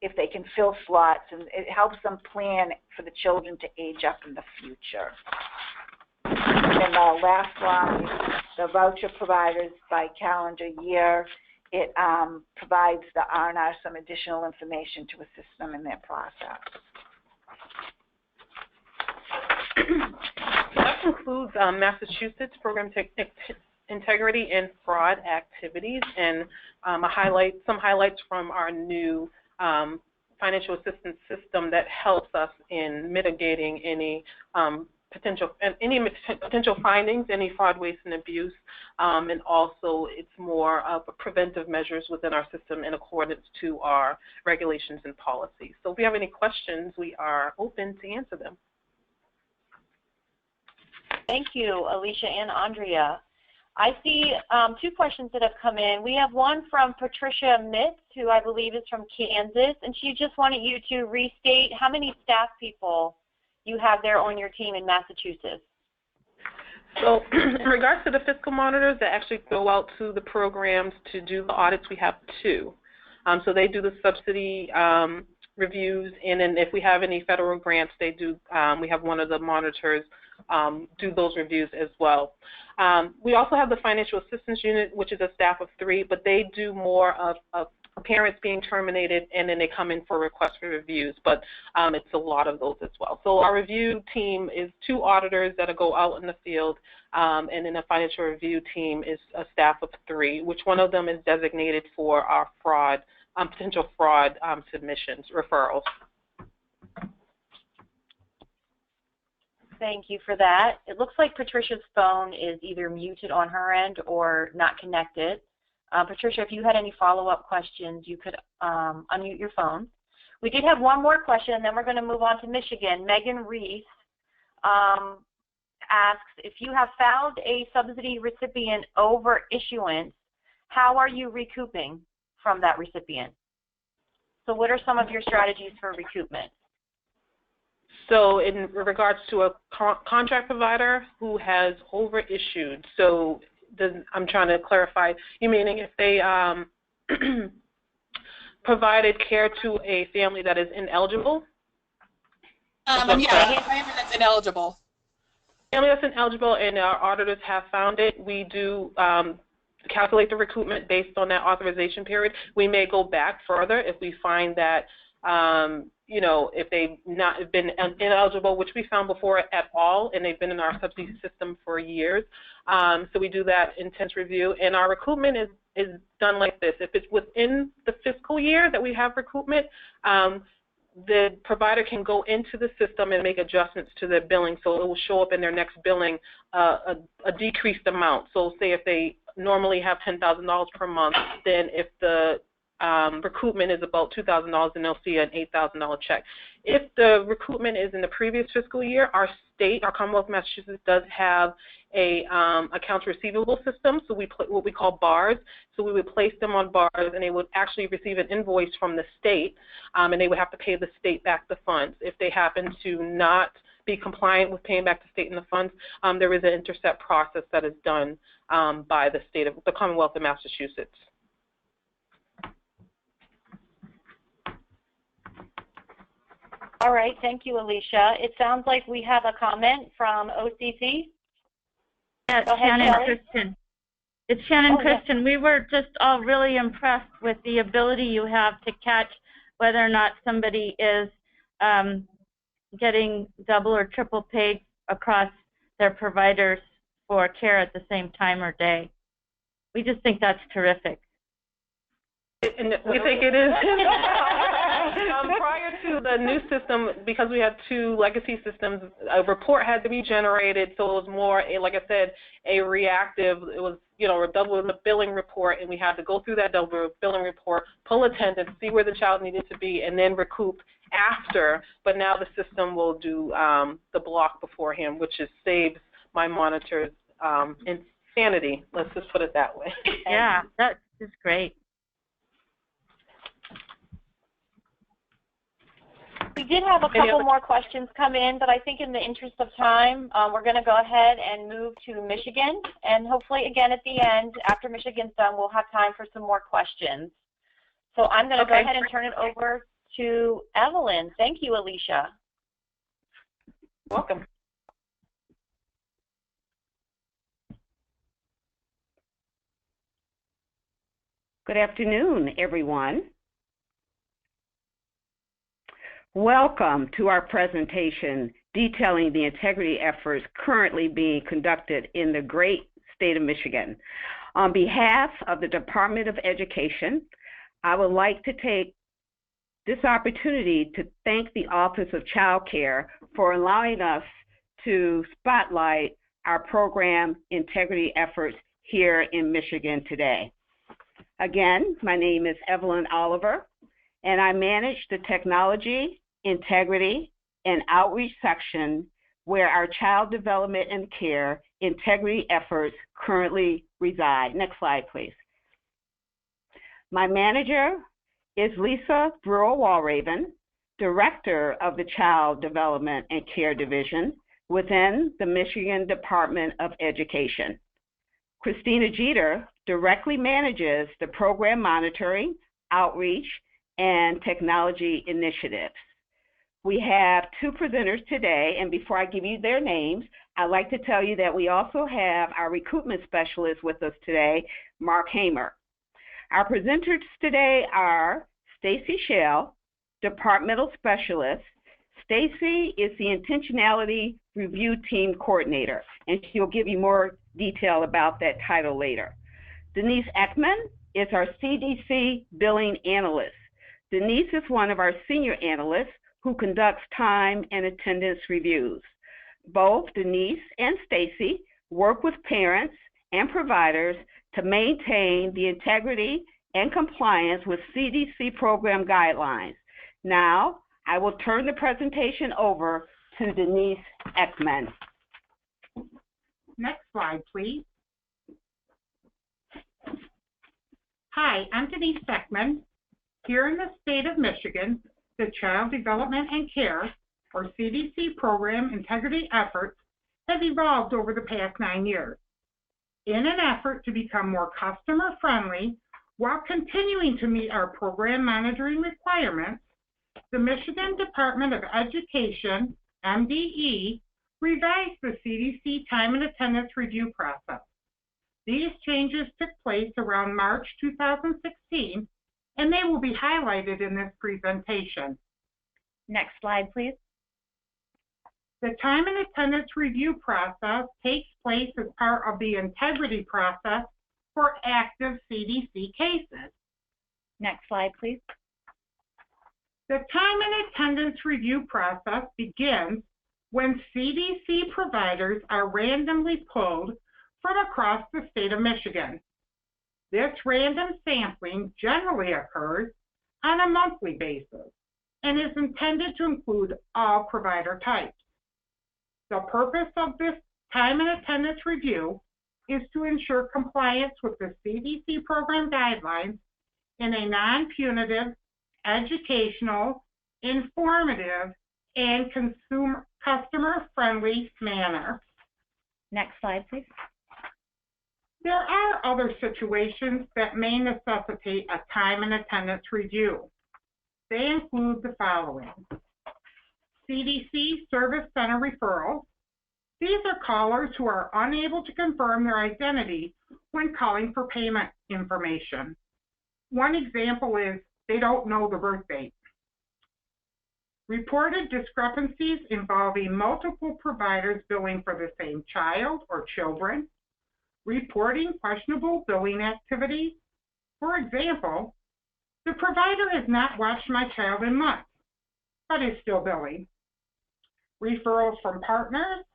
if they can fill slots, and it helps them plan for the children to age up in the future. And the last slide, the voucher providers by calendar year. It provides the R&R some additional information to assist them in their process. That concludes Massachusetts Program Integrity and Fraud Activities, and some highlights from our new financial assistance system that helps us in mitigating any potential findings, any fraud, waste, and abuse, and also it's more of a preventive measures within our system in accordance to our regulations and policies. So if we have any questions, we are open to answer them. Thank you, Alicia and Andrea. I see 2 questions that have come in. We have one from Patricia Mitz, who I believe is from Kansas, and she just wanted you to restate how many staff people you have there on your team in Massachusetts. So in regards to the fiscal monitors that actually go out to the programs to do the audits, we have 2. So they do the subsidy reviews, and then if we have any federal grants, they do. We have one of the monitors do those reviews as well. We also have the financial assistance unit, which is a staff of 3, but they do more of parents being terminated, and then they come in for requests for reviews, but it's a lot of those as well. So our review team is 2 auditors that go out in the field, and then a financial review team is a staff of 3, which one of them is designated for our fraud, potential fraud submissions, referrals. Thank you for that. It looks like Patricia's phone is either muted on her end or not connected. Patricia, if you had any follow-up questions, you could unmute your phone. We did have one more question, and then we're going to move on to Michigan. Megan Reese asks, if you have found a subsidy recipient over issuance, how are you recouping from that recipient? So what are some of your strategies for recoupment? So in regards to a contract provider who has overissued, so I'm trying to clarify, you meaning if they provided care to a family that is ineligible. Yeah, a family that's ineligible. Family that's ineligible, and our auditors have found it. We do calculate the recoupment based on that authorization period. We may go back further if we find that, you know, if they've not been ineligible, which we found before at all, and they've been in our subsidy system for years. So we do that intense review, and our recoupment is done like this. If it's within the fiscal year that we have recoupment, the provider can go into the system and make adjustments to their billing, so it will show up in their next billing a decreased amount. So say if they normally have $10,000 per month, then if the recoupment is about $2,000, then they'll see an $8,000 check. If the recoupment is in the previous fiscal year, our state, our Commonwealth of Massachusetts, does have a accounts receivable system, so what we call bars. So we would place them on bars, and they would actually receive an invoice from the state, and they would have to pay the state back the funds. If they happen to not be compliant with paying back the state and the funds, there is an intercept process that is done by the Commonwealth of Massachusetts. All right, thank you, Alicia. It sounds like we have a comment from OCC. Yeah, Go ahead, Shannon Kelly. Christian. It's Shannon Oh, yeah. Christian. We were just all really impressed with the ability you have to catch whether or not somebody is getting double or triple paid across their providers for care at the same time or day. We just think that's terrific. And we think it is. Prior to the new system, because we had two legacy systems, a report had to be generated, so it was more, like I said, a reactive. It was, you know, a double billing report, and we had to go through that double billing report, pull attendance, see where the child needed to be, and then recoup after. But now the system will do the block beforehand, which saves my monitors insanity. Let's just put it that way. Yeah, that's just great. We did have a couple more questions come in, but I think in the interest of time, we're going to go ahead and move to Michigan. And hopefully, again, at the end, after Michigan's done, we'll have time for some more questions. So I'm going to go ahead and turn it over to Evelyn. Thank you, Alicia. Welcome. Good afternoon, everyone. Welcome to our presentation detailing the integrity efforts currently being conducted in the great state of Michigan. On behalf of the Department of Education, I would like to take this opportunity to thank the Office of Child Care for allowing us to spotlight our program integrity efforts here in Michigan today. Again, my name is Evelyn Oliver, and I manage the technology, integrity, and outreach section where our child development and care integrity efforts currently reside. Next slide, please. My manager is Lisa Brewer-Walraven, Director of the Child Development and Care Division within the Michigan Department of Education. Christina Jeter directly manages the program monitoring, outreach, and technology initiatives. We have two presenters today, and before I give you their names, I'd like to tell you that we also have our recoupment specialist with us today, Mark Hamer. Our presenters today are Stacy Schell, Departmental Specialist. Stacy is the Intentionality Review Team Coordinator, and she'll give you more detail about that title later. Denise Ekman is our CDC Billing Analyst. Denise is one of our senior analysts who conducts time and attendance reviews. Both Denise and Stacy work with parents and providers to maintain the integrity and compliance with CDC program guidelines. Now, I will turn the presentation over to Denise Ekman. Next slide, please. Hi, I'm Denise Ekman. Here in the state of Michigan, the Child Development and Care, or CDC program integrity efforts have evolved over the past 9 years. In an effort to become more customer-friendly, While continuing to meet our program monitoring requirements, the Michigan Department of Education, MDE, revised the CDC time and attendance review process. These changes took place around March 2016, and they will be highlighted in this presentation. Next slide, please. The time and attendance review process takes place as part of the integrity process for active CDC cases. Next slide, please. The time and attendance review process begins when CDC providers are randomly pulled from across the state of Michigan. This random sampling generally occurs on a monthly basis and is intended to include all provider types. The purpose of this time and attendance review is to ensure compliance with the CDC program guidelines in a non-punitive, educational, informative, and customer-friendly manner. Next slide, please. There are other situations that may necessitate a time and attendance review. They include the following: CDC Service Center referrals. These are callers who are unable to confirm their identity when calling for payment information. One example is they don't know the birth date. Reported discrepancies involving multiple providers billing for the same child or children. Reporting questionable billing activities. For example, the provider has not watched my child in months, but is still billing. Referrals from partners,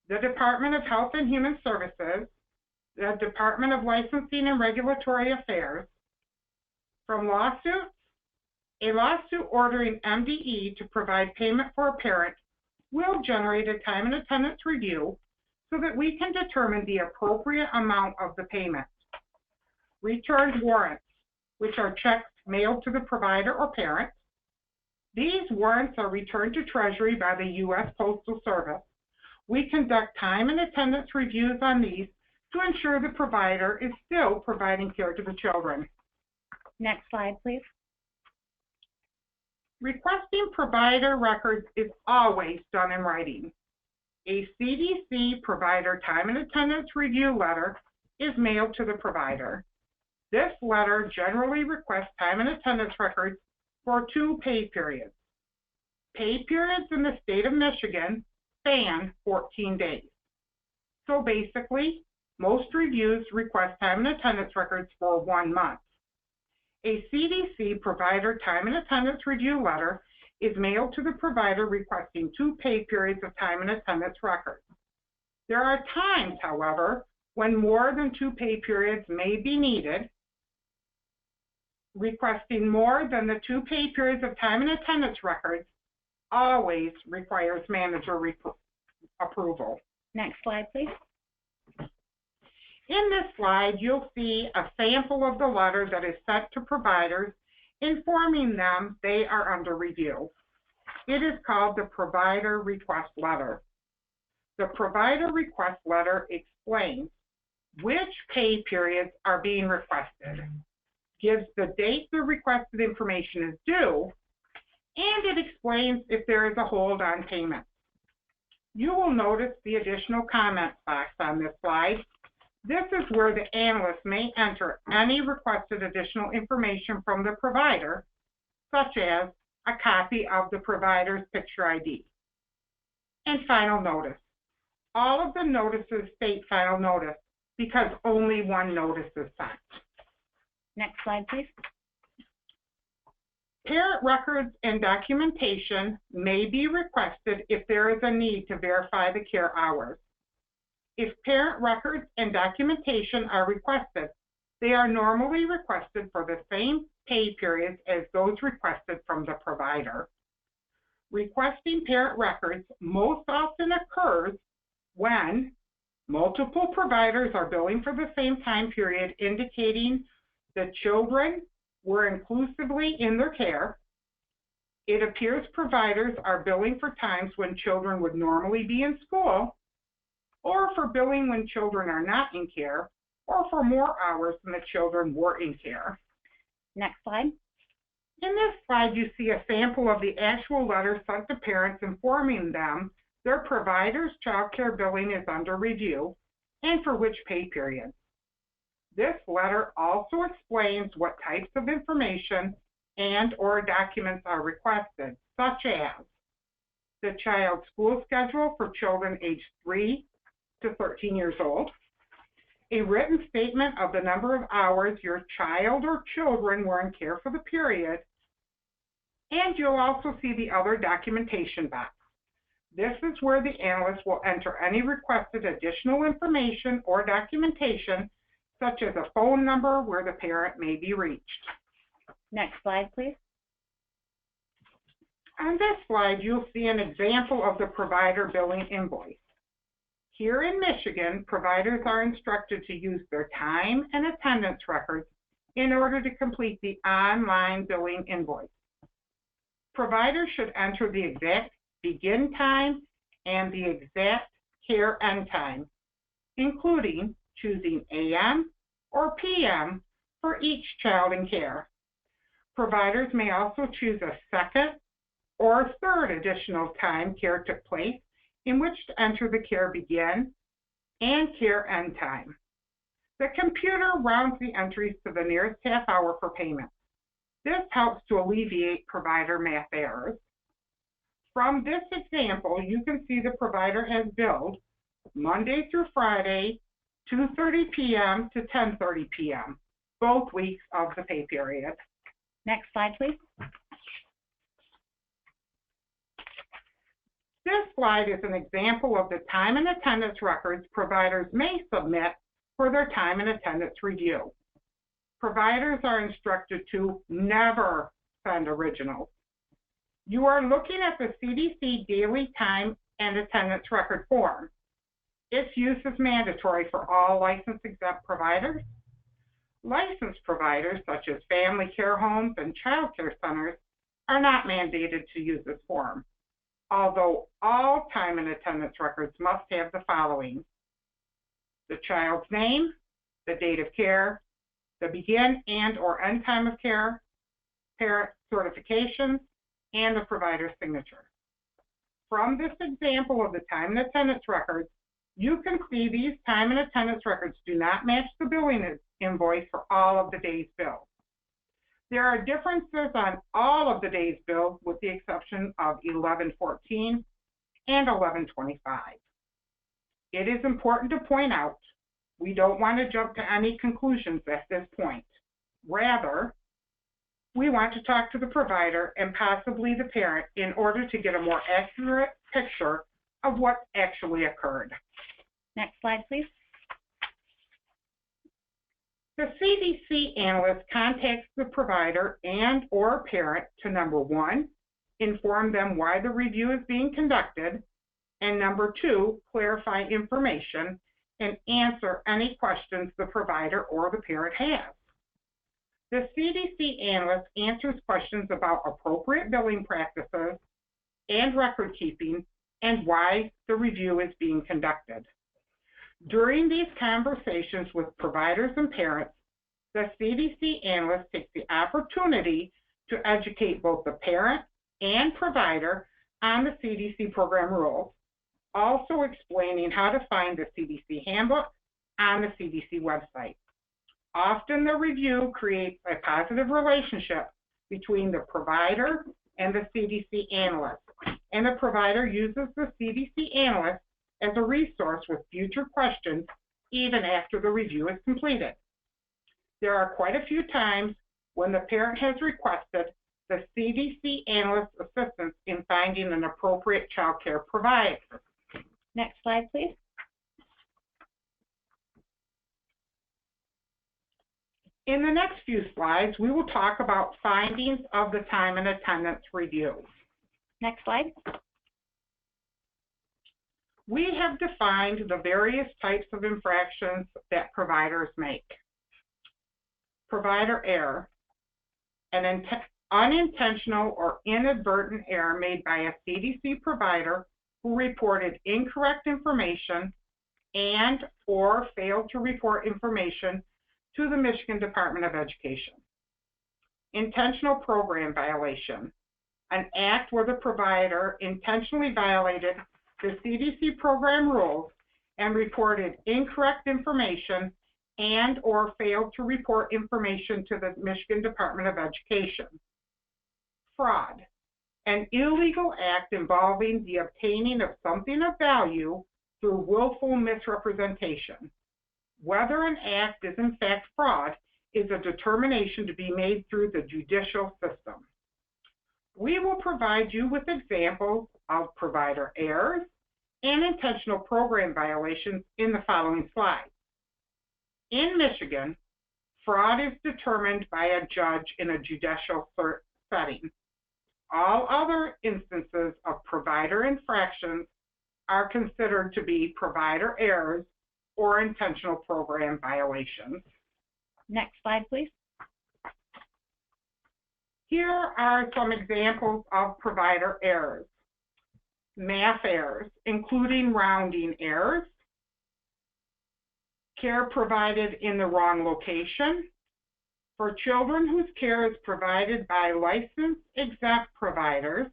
the Department of Health and Human Services, the Department of Licensing and Regulatory Affairs. From lawsuits, a lawsuit ordering MDE to provide payment for a parent will generate a time and attendance review so that we can determine the appropriate amount of the payment. Returned warrants, which are checks mailed to the provider or parent. These warrants are returned to Treasury by the U.S. Postal Service. We conduct time and attendance reviews on these to ensure the provider is still providing care to the children. Next slide, please. Requesting provider records is always done in writing. A CDC provider time and attendance review letter is mailed to the provider. This letter generally requests time and attendance records for 2 pay periods. Pay periods in the state of Michigan span 14 days. So basically, most reviews request time and attendance records for 1 month. A CDC provider time and attendance review letter is mailed to the provider requesting 2 pay periods of time and attendance records. There are times, however, when more than 2 pay periods may be needed. Requesting more than the 2 pay periods of time and attendance records always requires manager approval. Next slide, please. In this slide, you'll see a sample of the letter that is sent to providers informing them they are under review. It is called the Provider Request Letter. The Provider Request Letter explains which pay periods are being requested, gives the date the requested information is due, and it explains if there is a hold on payment. You will notice the additional comments box on this slide. This is where the analyst may enter any requested additional information from the provider, such as a copy of the provider's picture ID. And final notice. All of the notices state final notice because only one notice is sent. Next slide, please. Parent records and documentation may be requested if there is a need to verify the care hours. If parent records and documentation are requested, they are normally requested for the same pay periods as those requested from the provider. Requesting parent records most often occurs when multiple providers are billing for the same time period, indicating the children were inclusively in their care. It appears providers are billing for times when children would normally be in school, or for billing when children are not in care, or for more hours than the children were in care. Next slide. In this slide, you see a sample of the actual letter sent to parents informing them their provider's child care billing is under review and for which pay period. This letter also explains what types of information and/or documents are requested, such as the child's school schedule for children aged 3 to 13 years old, a written statement of the number of hours your child or children were in care for the period, and you'll also see the other documentation box. This is where the analyst will enter any requested additional information or documentation, such as a phone number where the parent may be reached. Next slide, please. On this slide, you'll see an example of the provider billing invoice. Here in Michigan, providers are instructed to use their time and attendance records in order to complete the online billing invoice. Providers should enter the exact begin time and the exact care end time, including choosing AM or PM for each child in care. Providers may also choose a second or third additional time care took place in which to enter the care begin and care end time. The computer rounds the entries to the nearest half hour for payment. This helps to alleviate provider math errors. From this example, you can see the provider has billed Monday through Friday, 2:30 p.m. to 10:30 p.m., both weeks of the pay period. Next slide, please. This slide is an example of the time and attendance records providers may submit for their time and attendance review. Providers are instructed to never send originals. You are looking at the CDC Daily Time and Attendance Record form. Its use is mandatory for all license-exempt providers. Licensed providers, such as family care homes and child care centers, are not mandated to use this form, although all time and attendance records must have the following: the child's name, the date of care, the begin and/or end time of care, parent certifications, and the provider's signature. From this example of the time and attendance records, you can see these time and attendance records do not match the billing invoice for all of the days billed. There are differences on all of the days billed with the exception of 11/14 and 11/25. It is important to point out we don't want to jump to any conclusions at this point. Rather, we want to talk to the provider and possibly the parent in order to get a more accurate picture of what actually occurred. Next slide, please. The CDC analyst contacts the provider and/or parent to, number one, inform them why the review is being conducted, and number two, clarify information and answer any questions the provider or the parent has. The CDC analyst answers questions about appropriate billing practices and record keeping and why the review is being conducted. During these conversations with providers and parents, the CDC analyst takes the opportunity to educate both the parent and provider on the CDC program rules, also explaining how to find the CDC handbook on the CDC website. Often the review creates a positive relationship between the provider and the CDC analyst, and the provider uses the CDC analyst as a resource with future questions even after the review is completed. There are quite a few times when the parent has requested the CDC analyst's assistance in finding an appropriate child care provider. Next slide, please. In the next few slides, we will talk about findings of the time and attendance review. Next slide. We have defined the various types of infractions that providers make. Provider error, an unintentional or inadvertent error made by a CDC provider who reported incorrect information and or failed to report information to the Michigan Department of Education. Intentional program violation, an act where the provider intentionally violated the CDC program rules and reported incorrect information and or failed to report information to the Michigan Department of Education. Fraud, an illegal act involving the obtaining of something of value through willful misrepresentation. Whether an act is in fact fraud is a determination to be made through the judicial system. We will provide you with examples of provider errors and intentional program violations in the following slides. In Michigan, fraud is determined by a judge in a judicial setting. All other instances of provider infractions are considered to be provider errors or intentional program violations. Next slide, please. Here are some examples of provider errors. Math errors, including rounding errors, care provided in the wrong location, for children whose care is provided by licensed exempt providers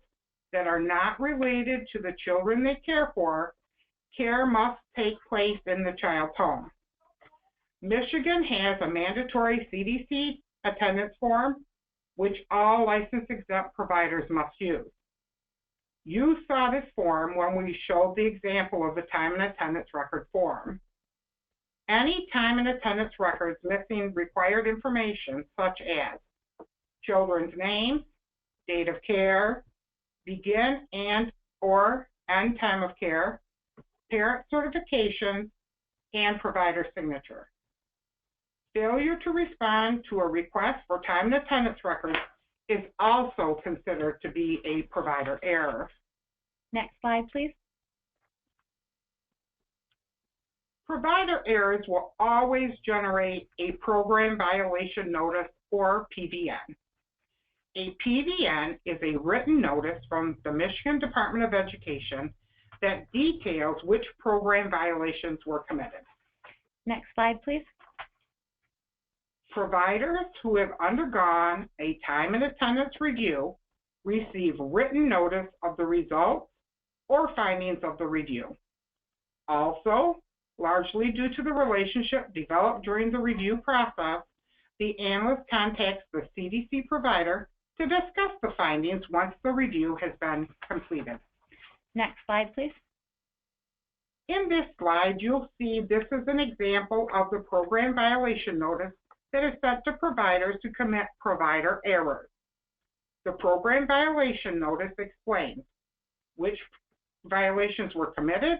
that are not related to the children they care for, care must take place in the child's home. Michigan has a mandatory CDC attendance form, which all licensed exempt providers must use. You saw this form when we showed the example of the time and attendance record form. Any time and attendance records missing required information such as children's names, date of care, begin and or end time of care, parent certification, and provider signature. Failure to respond to a request for time and attendance records is also considered to be a provider error. Next slide, please. Provider errors will always generate a program violation notice or PVN. A PVN is a written notice from the Michigan Department of Education that details which program violations were committed. Next slide, please. Providers who have undergone a time and attendance review receive written notice of the results or findings of the review. Also, largely due to the relationship developed during the review process, the analyst contacts the CDC provider to discuss the findings once the review has been completed. Next slide, please. In this slide, you'll see this is an example of the program violation notice that is sent to providers who commit provider errors. The program violation notice explains which violations were committed,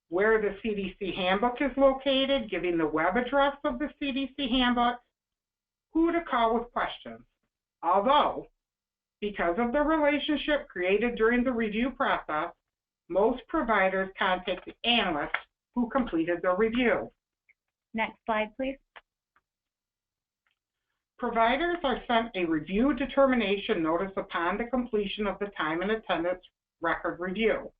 where the CDC handbook is located, giving the web address of the CDC handbook, who to call with questions. Although, because of the relationship created during the review process, most providers contact the analyst who completed the review. Next slide, please. Providers are sent a review determination notice upon the completion of the time and attendance record review.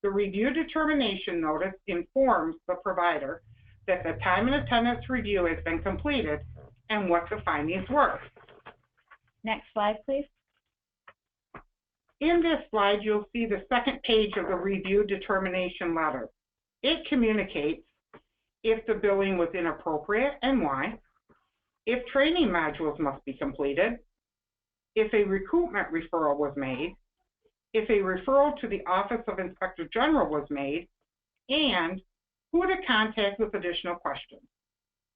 The review determination notice informs the provider that the time and attendance review has been completed and what the findings were. Next slide, please. In this slide, you'll see the second page of the review determination letter. It communicates if the billing was inappropriate and why, if training modules must be completed, if a recoupment referral was made, if a referral to the Office of Inspector General was made, and who to contact with additional questions.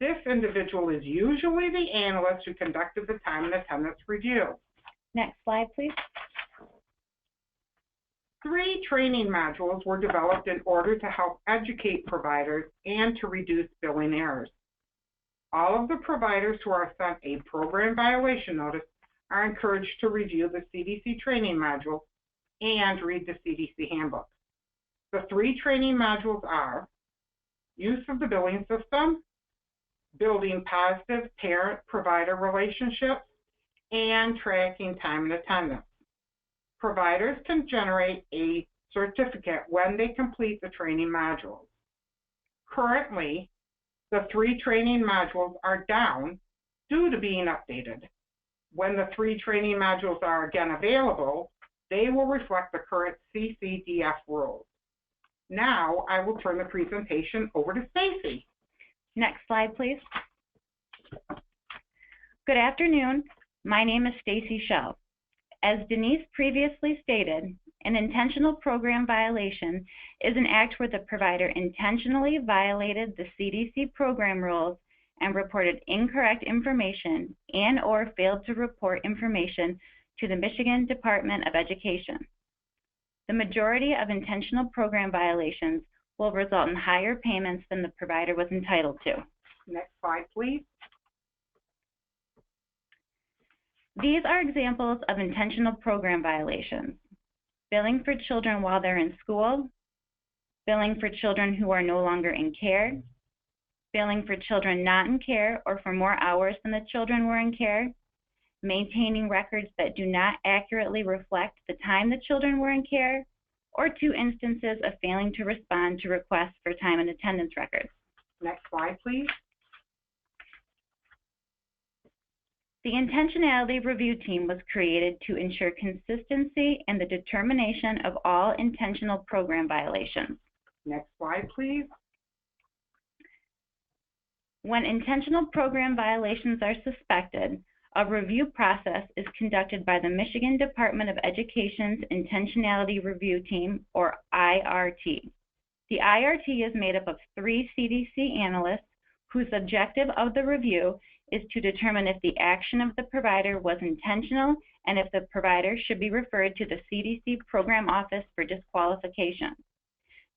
This individual is usually the analyst who conducted the time and attendance review. Next slide, please. 3 training modules were developed in order to help educate providers and to reduce billing errors. All of the providers who are sent a program violation notice are encouraged to review the CDC training module and read the CDC handbook. The 3 training modules are use of the billing system, building positive parent-provider relationships, and tracking time and attendance. Providers can generate a certificate when they complete the training modules. Currently, the 3 training modules are down due to being updated. When the 3 training modules are again available, they will reflect the current CCDF rules. Now, I will turn the presentation over to Stacy. Next slide, please. Good afternoon. My name is Stacy Schell. As Denise previously stated, an intentional program violation is an act where the provider intentionally violated the CDC program rules and reported incorrect information and/or failed to report information to the Michigan Department of Education. The majority of intentional program violations will result in higher payments than the provider was entitled to. Next slide, please. These are examples of intentional program violations: billing for children while they're in school, billing for children who are no longer in care, billing for children not in care or for more hours than the children were in care, maintaining records that do not accurately reflect the time the children were in care, or 2 instances of failing to respond to requests for time and attendance records. Next slide, please. The Intentionality Review Team was created to ensure consistency in the determination of all intentional program violations. Next slide, please. When intentional program violations are suspected, a review process is conducted by the Michigan Department of Education's Intentionality Review Team, or IRT. The IRT is made up of 3 CDC analysts whose objective of the review is to determine if the action of the provider was intentional and if the provider should be referred to the CDC Program Office for disqualification.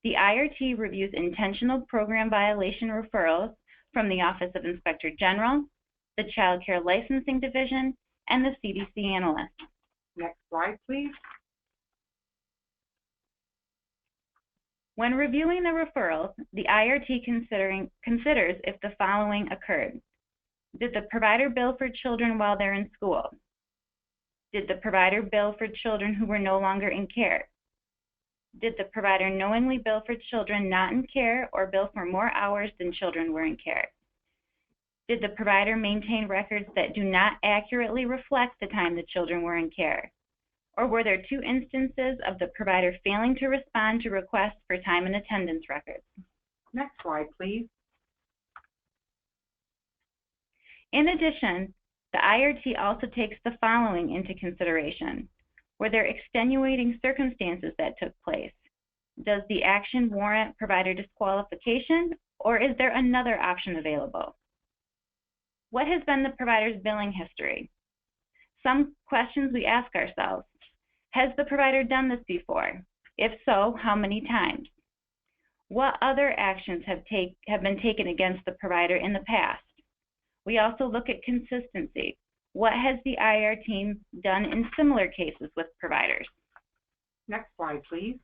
The IRT reviews intentional program violation referrals from the Office of Inspector General, the Child Care Licensing Division, and the CDC analyst. Next slide, please. When reviewing the referrals, the IRT considers if the following occurred. Did the provider bill for children while they're in school? Did the provider bill for children who were no longer in care? Did the provider knowingly bill for children not in care or bill for more hours than children were in care? Did the provider maintain records that do not accurately reflect the time the children were in care? Or were there 2 instances of the provider failing to respond to requests for time and attendance records? Next slide, please. In addition, the IRT also takes the following into consideration. Were there extenuating circumstances that took place? Does the action warrant provider disqualification, or is there another option available? What has been the provider's billing history? Some questions we ask ourselves: has the provider done this before? If so, how many times? What other actions have been taken against the provider in the past? We also look at consistency. What has the IR team done in similar cases with providers? Next slide, please.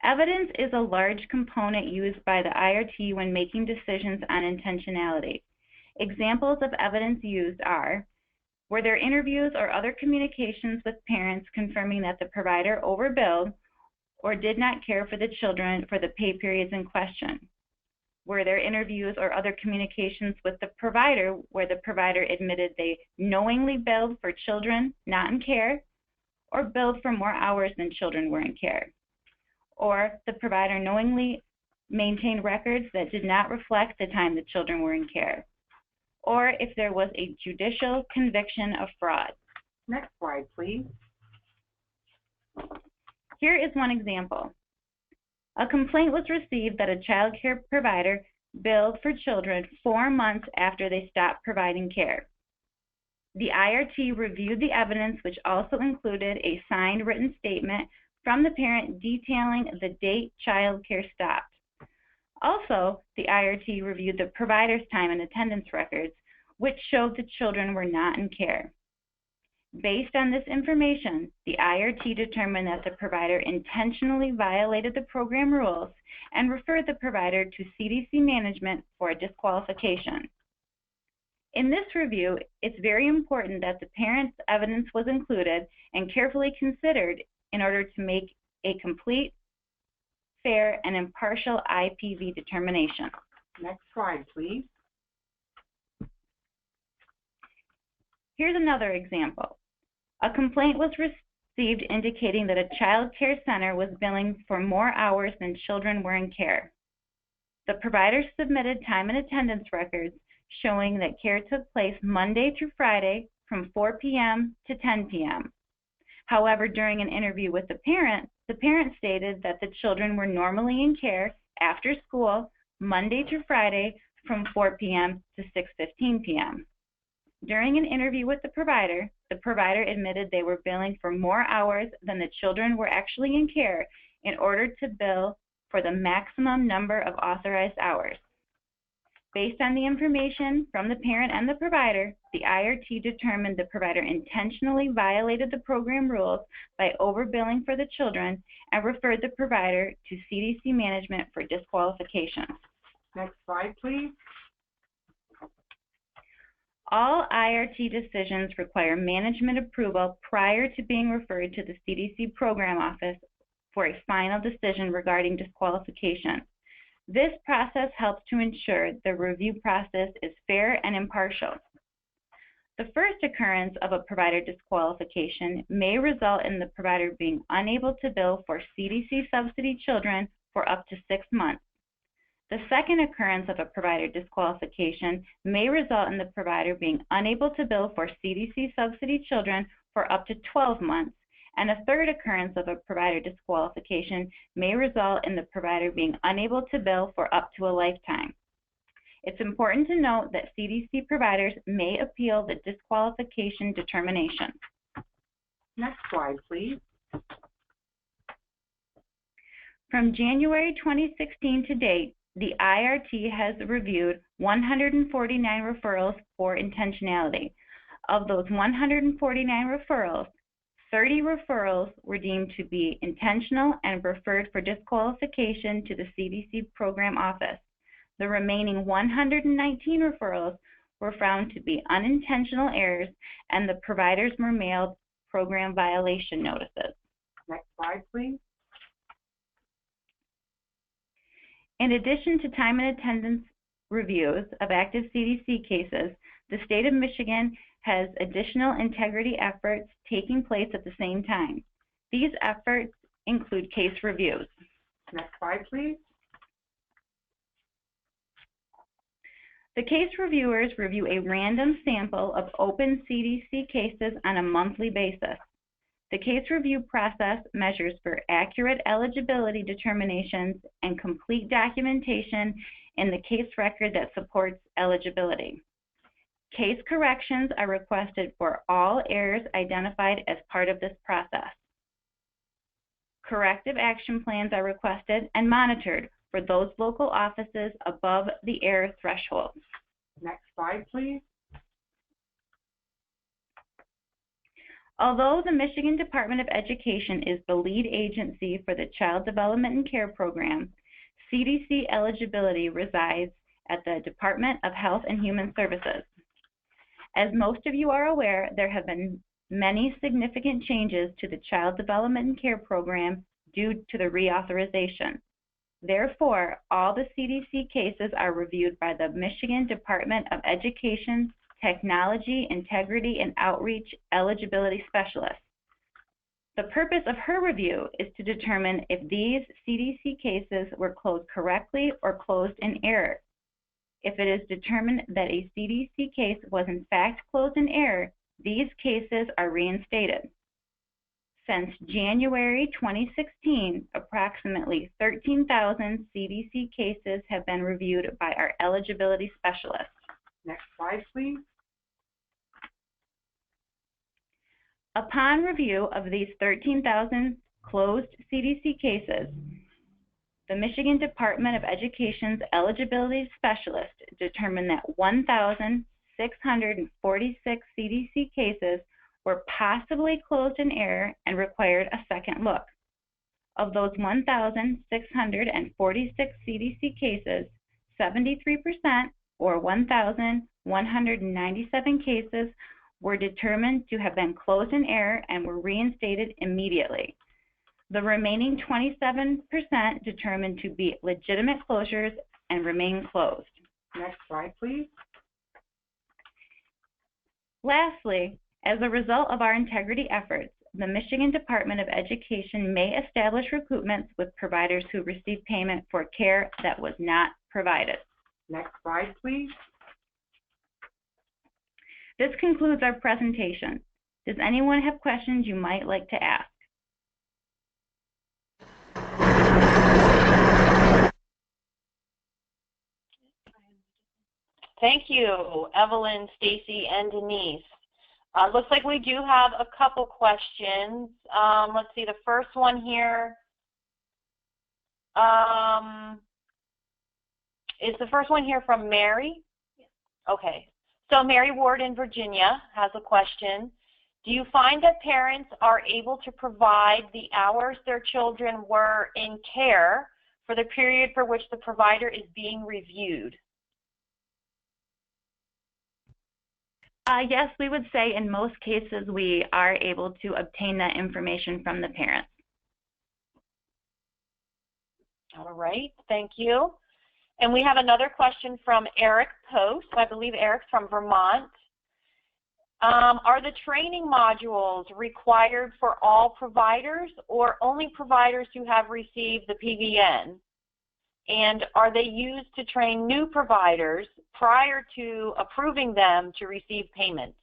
Evidence is a large component used by the IRT when making decisions on intentionality. Examples of evidence used are: were there interviews or other communications with parents confirming that the provider overbilled or did not care for the children for the pay periods in question? Were there interviews or other communications with the provider where the provider admitted they knowingly billed for children not in care or billed for more hours than children were in care? Or the provider knowingly maintained records that did not reflect the time the children were in care? Or if there was a judicial conviction of fraud. Next slide, please. Here is one example. A complaint was received that a child care provider billed for children 4 months after they stopped providing care. The IRT reviewed the evidence, which also included a signed written statement from the parent detailing the date child care stopped. Also, the IRT reviewed the provider's time and attendance records, which showed the children were not in care. Based on this information, the IRT determined that the provider intentionally violated the program rules and referred the provider to CDC management for a disqualification. In this review, it's very important that the parent's evidence was included and carefully considered in order to make a complete fair, and impartial IPV determination. Next slide, please. Here's another example. A complaint was received indicating that a child care center was billing for more hours than children were in care. The provider submitted time and attendance records showing that care took place Monday through Friday from 4 p.m. to 10 p.m. However, during an interview with the parent stated that the children were normally in care after school Monday through Friday from 4 p.m. to 6:15 p.m. During an interview with the provider admitted they were billing for more hours than the children were actually in care in order to bill for the maximum number of authorized hours. Based on the information from the parent and the provider, the IRT determined the provider intentionally violated the program rules by overbilling for the children and referred the provider to CDC management for disqualification. Next slide, please. All IRT decisions require management approval prior to being referred to the CDC program office for a final decision regarding disqualification. This process helps to ensure the review process is fair and impartial. The first occurrence of a provider disqualification may result in the provider being unable to bill for CDC subsidy children for up to 6 months. The second occurrence of a provider disqualification may result in the provider being unable to bill for CDC subsidy children for up to 12 months. And a third occurrence of a provider disqualification may result in the provider being unable to bill for up to a lifetime. It's important to note that CDC providers may appeal the disqualification determination. Next slide, please. From January 2016 to date, the IRT has reviewed 149 referrals for intentionality. Of those 149 referrals, 30 referrals were deemed to be intentional and referred for disqualification to the CDC program office. The remaining 119 referrals were found to be unintentional errors, and the providers were mailed program violation notices. Next slide, please. In addition to time and attendance reviews of active CDC cases, the state of Michigan has additional integrity efforts taking place at the same time. These efforts include case reviews. Next slide, please. The case reviewers review a random sample of open CDC cases on a monthly basis. The case review process measures for accurate eligibility determinations and complete documentation in the case record that supports eligibility. Case corrections are requested for all errors identified as part of this process. Corrective action plans are requested and monitored for those local offices above the error threshold. Next slide, please. Although the Michigan Department of Education is the lead agency for the Child Development and Care Program, CDC eligibility resides at the Department of Health and Human Services. As most of you are aware, there have been many significant changes to the Child Development and Care Program due to the reauthorization. Therefore, all the CDC cases are reviewed by the Michigan Department of Education Technology, Integrity, and Outreach Eligibility Specialist. The purpose of her review is to determine if these CDC cases were closed correctly or closed in error. If it is determined that a CDC case was in fact closed in error, these cases are reinstated. Since January 2016, approximately 13,000 CDC cases have been reviewed by our eligibility specialists. Next slide, please. Upon review of these 13,000 closed CDC cases, the Michigan Department of Education's eligibility specialist determined that 1,646 CDC cases were possibly closed in error and required a second look. Of those 1,646 CDC cases, 73%, or 1,197 cases, were determined to have been closed in error and were reinstated immediately. The remaining 27% determined to be legitimate closures and remain closed. Next slide, please. Lastly, as a result of our integrity efforts, the Michigan Department of Education may establish recoupments with providers who receive payment for care that was not provided. Next slide, please. This concludes our presentation. Does anyone have questions you might like to ask? Thank you, Evelyn, Stacy, and Denise. Looks like we do have a couple questions. Let's see, the first one here is the first one here from Mary? Okay. So Mary Ward in Virginia has a question. Do you find that parents are able to provide the hours their children were in care for the period for which the provider is being reviewed? Yes, we would say in most cases we are able to obtain that information from the parents. All right, thank you. And we have another question from Eric Post. I believe Eric's from Vermont. Are the training modules required for all providers or only providers who have received the PVN? And are they used to train new providers prior to approving them to receive payments?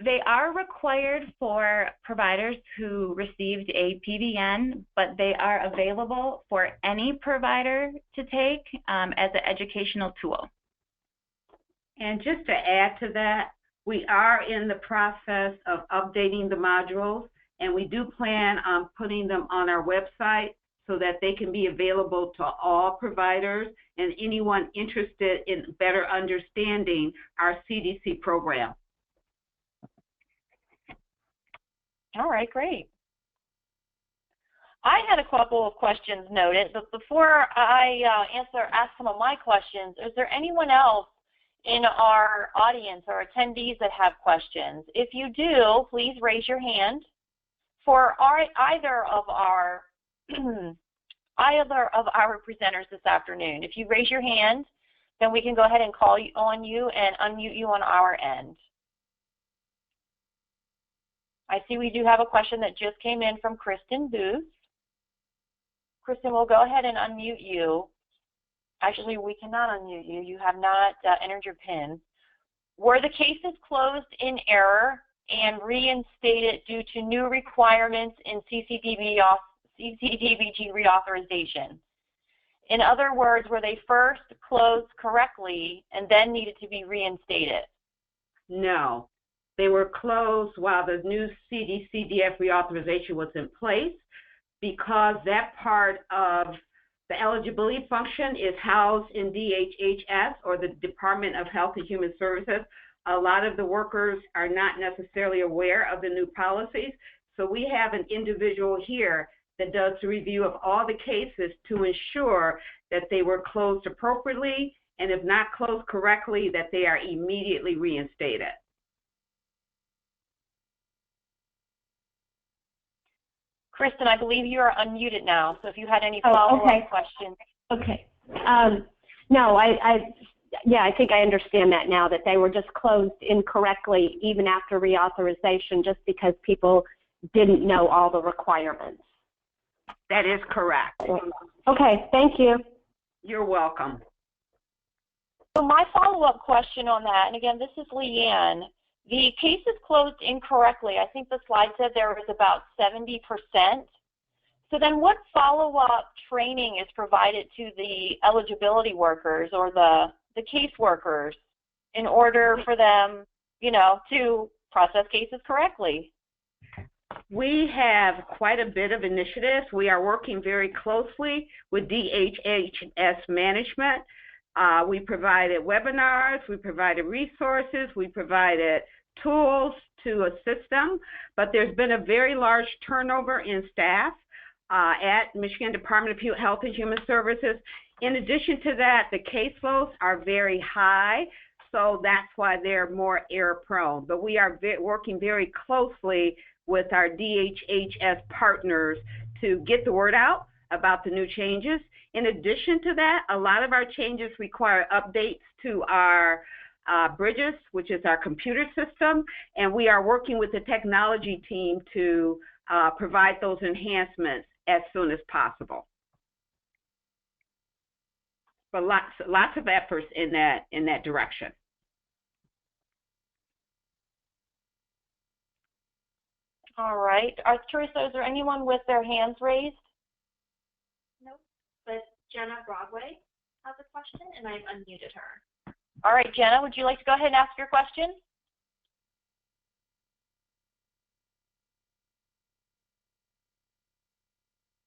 They are required for providers who received a PVN, but they are available for any provider to take as an educational tool. And just to add to that, we are in the process of updating the modules, and we do plan on putting them on our website so that they can be available to all providers and anyone interested in better understanding our CDC program. All right, great. I had a couple of questions noted, but before I ask some of my questions, is there anyone else in our audience or attendees that have questions? If you do, please raise your hand. For either of our presenters this afternoon, if you raise your hand, then we can go ahead and call on you and unmute you on our end. I see we do have a question that just came in from Kristen Booth. Kristen, we'll go ahead and unmute you. Actually, we cannot unmute you. You have not entered your PIN. Were the cases closed in error and reinstated due to new requirements in CCDBG reauthorization? In other words, were they first closed correctly and then needed to be reinstated? No. They were closed while the new CDCDF reauthorization was in place, because that part of the eligibility function is housed in DHHS, or the Department of Health and Human Services. A lot of the workers are not necessarily aware of the new policies, so we have an individual here that does the review of all the cases to ensure that they were closed appropriately, and if not closed correctly, that they are immediately reinstated. Kristen, I believe you are unmuted now, so if you had any follow-up questions. Okay. No, yeah, I think I understand that now, that they were just closed incorrectly even after reauthorization just because people didn't know all the requirements. That is correct. Okay, thank you. You're welcome. So my follow-up question on that, and again, this is Leanne, the cases closed incorrectly, I think the slide said there was about 70%. So then what follow-up training is provided to the eligibility workers or the caseworkers in order for them, to process cases correctly? We have quite a bit of initiatives. We are working very closely with DHHS management. We provided webinars, we provided resources, we provided tools to assist them, but there's been a very large turnover in staff at Michigan Department of Health and Human Services. In addition to that, the caseloads are very high, also that's why they're more error prone. But we are working very closely with our DHHS partners to get the word out about the new changes. In addition to that, a lot of our changes require updates to our Bridges, which is our computer system, and we are working with the technology team to provide those enhancements as soon as possible. But lots of efforts in that direction. All right. Teresa, is there anyone with their hands raised? Nope, but Jenna Broadway has a question, and I've unmuted her. All right, Jenna, would you like to go ahead and ask your question?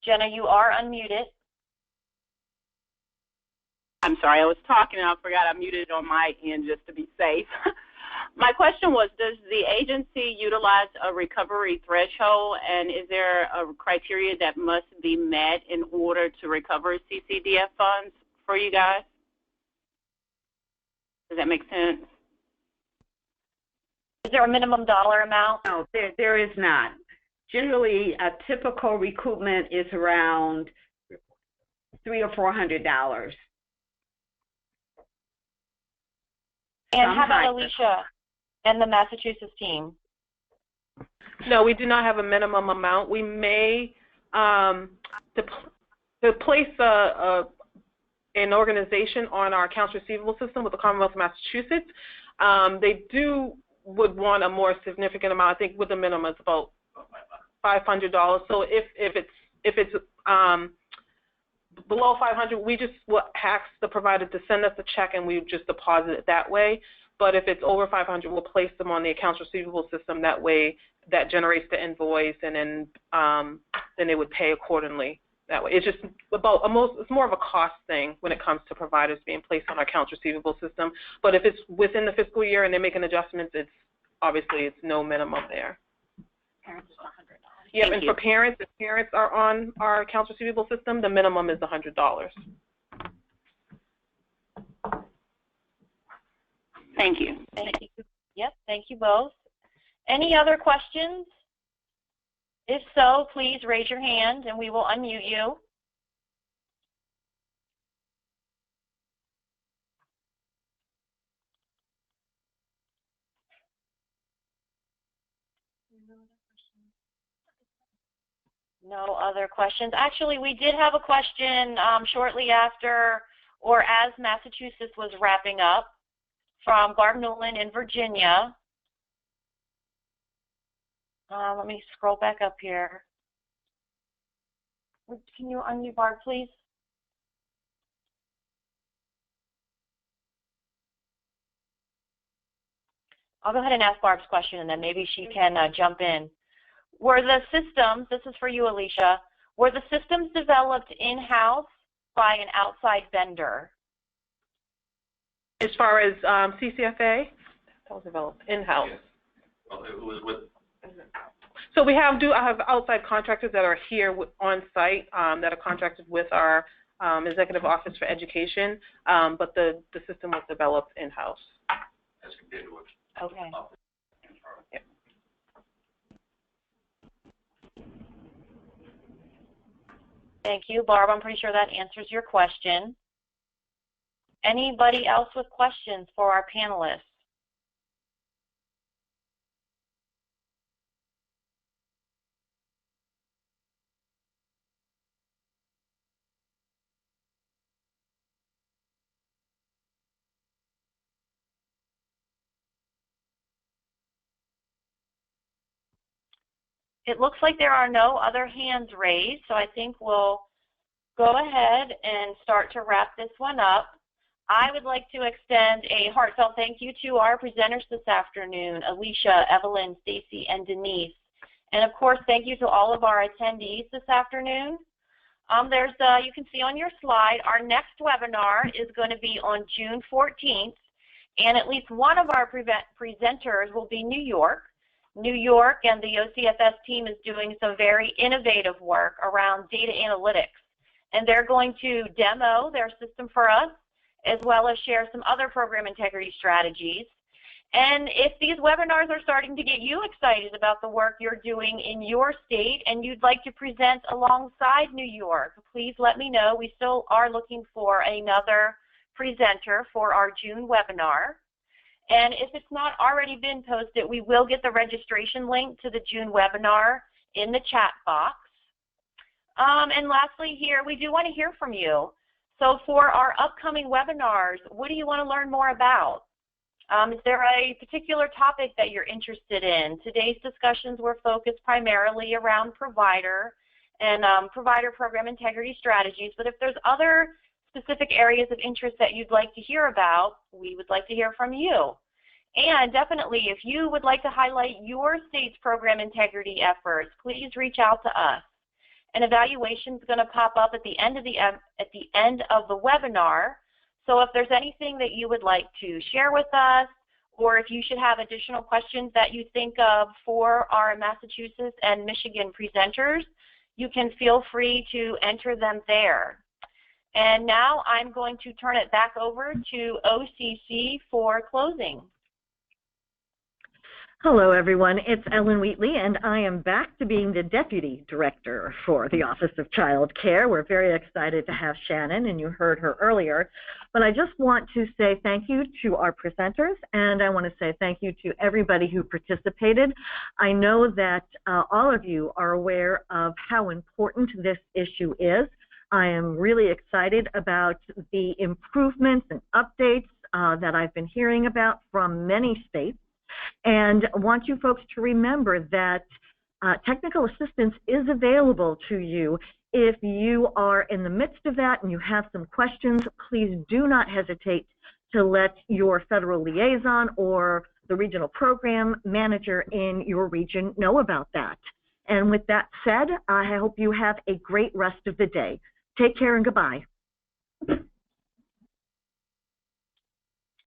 Jenna, you are unmuted. I'm sorry, I was talking and I forgot I muted on my end just to be safe. My question was, does the agency utilize a recovery threshold, and is there a criteria that must be met in order to recover CCDF funds for you guys? Does that make sense? Is there a minimum dollar amount? No, there is not. Generally, a typical recoupment is around $300 or $400. And how about Alicia and the Massachusetts team? No, we do not have a minimum amount. We may, to place an organization on our accounts receivable system with the Commonwealth of Massachusetts, they would want a more significant amount. I think with the minimum it's about $500. So if it's below $500, we just will ask the provider to send us a check and we just deposit it that way. But if it's over $500, we'll place them on the accounts receivable system. That way, that generates the invoice, and then they would pay accordingly. That way, it's just it's more of a cost thing when it comes to providers being placed on our accounts receivable system. But if it's within the fiscal year and they're making adjustments, it's no minimum there. Parents is $100. Yep, and for parents, if parents are on our accounts receivable system, the minimum is $100. Thank you. Thank you. Yep, thank you both. Any other questions? If so, please raise your hand and we will unmute you. No other questions. Actually, we did have a question shortly after or as Massachusetts was wrapping up from Barb Newland in Virginia. Let me scroll back up here. Can you unmute Barb, please? I'll go ahead and ask Barb's question, and then maybe she can jump in. Were the systems, this is for you, Alicia, were the systems developed in-house by an outside vendor? As far as CCFA, that was developed in-house. Yes. Well, it was with. So I have outside contractors that are here on site that are contracted with our Executive Office for Education, but the system was developed in-house. As compared to what? Okay. Yep. Thank you, Barb. I'm pretty sure that answers your question. Anybody else with questions for our panelists? It looks like there are no other hands raised, so I think we'll go ahead and start to wrap this one up. I would like to extend a heartfelt thank you to our presenters this afternoon, Alicia, Evelyn, Stacy, and Denise. And of course, thank you to all of our attendees this afternoon. You can see on your slide, our next webinar is going to be on June 14th, and at least one of our presenters will be New York. New York and the OCFS team is doing some very innovative work around data analytics, and they're going to demo their system for us as well as share some other program integrity strategies. And if these webinars are starting to get you excited about the work you're doing in your state and you'd like to present alongside New York, please let me know. We still are looking for another presenter for our June webinar. And if it's not already been posted, we will get the registration link to the June webinar in the chat box. And lastly here, we do want to hear from you. So for our upcoming webinars, what do you want to learn more about? Is there a particular topic that you're interested in? Today's discussions were focused primarily around provider and provider program integrity strategies, but if there's other specific areas of interest that you'd like to hear about, we would like to hear from you. And definitely, if you would like to highlight your state's program integrity efforts, please reach out to us. An evaluation is going to pop up at the end of the webinar. So if there's anything that you would like to share with us, or if you should have additional questions that you think of for our Massachusetts and Michigan presenters, you can feel free to enter them there. And now I'm going to turn it back over to OCC for closing. Hello, everyone. It's Ellen Wheatley, and I am back to being the Deputy Director for the Office of Child Care. We're very excited to have Shannon, and you heard her earlier. But I just want to say thank you to our presenters, and I want to say thank you to everybody who participated. I know that all of you are aware of how important this issue is. I am really excited about the improvements and updates that I've been hearing about from many states. And I want you folks to remember that technical assistance is available to you. If you are in the midst of that and you have some questions, please do not hesitate to let your federal liaison or the regional program manager in your region know about that. And with that said, I hope you have a great rest of the day. Take care and goodbye.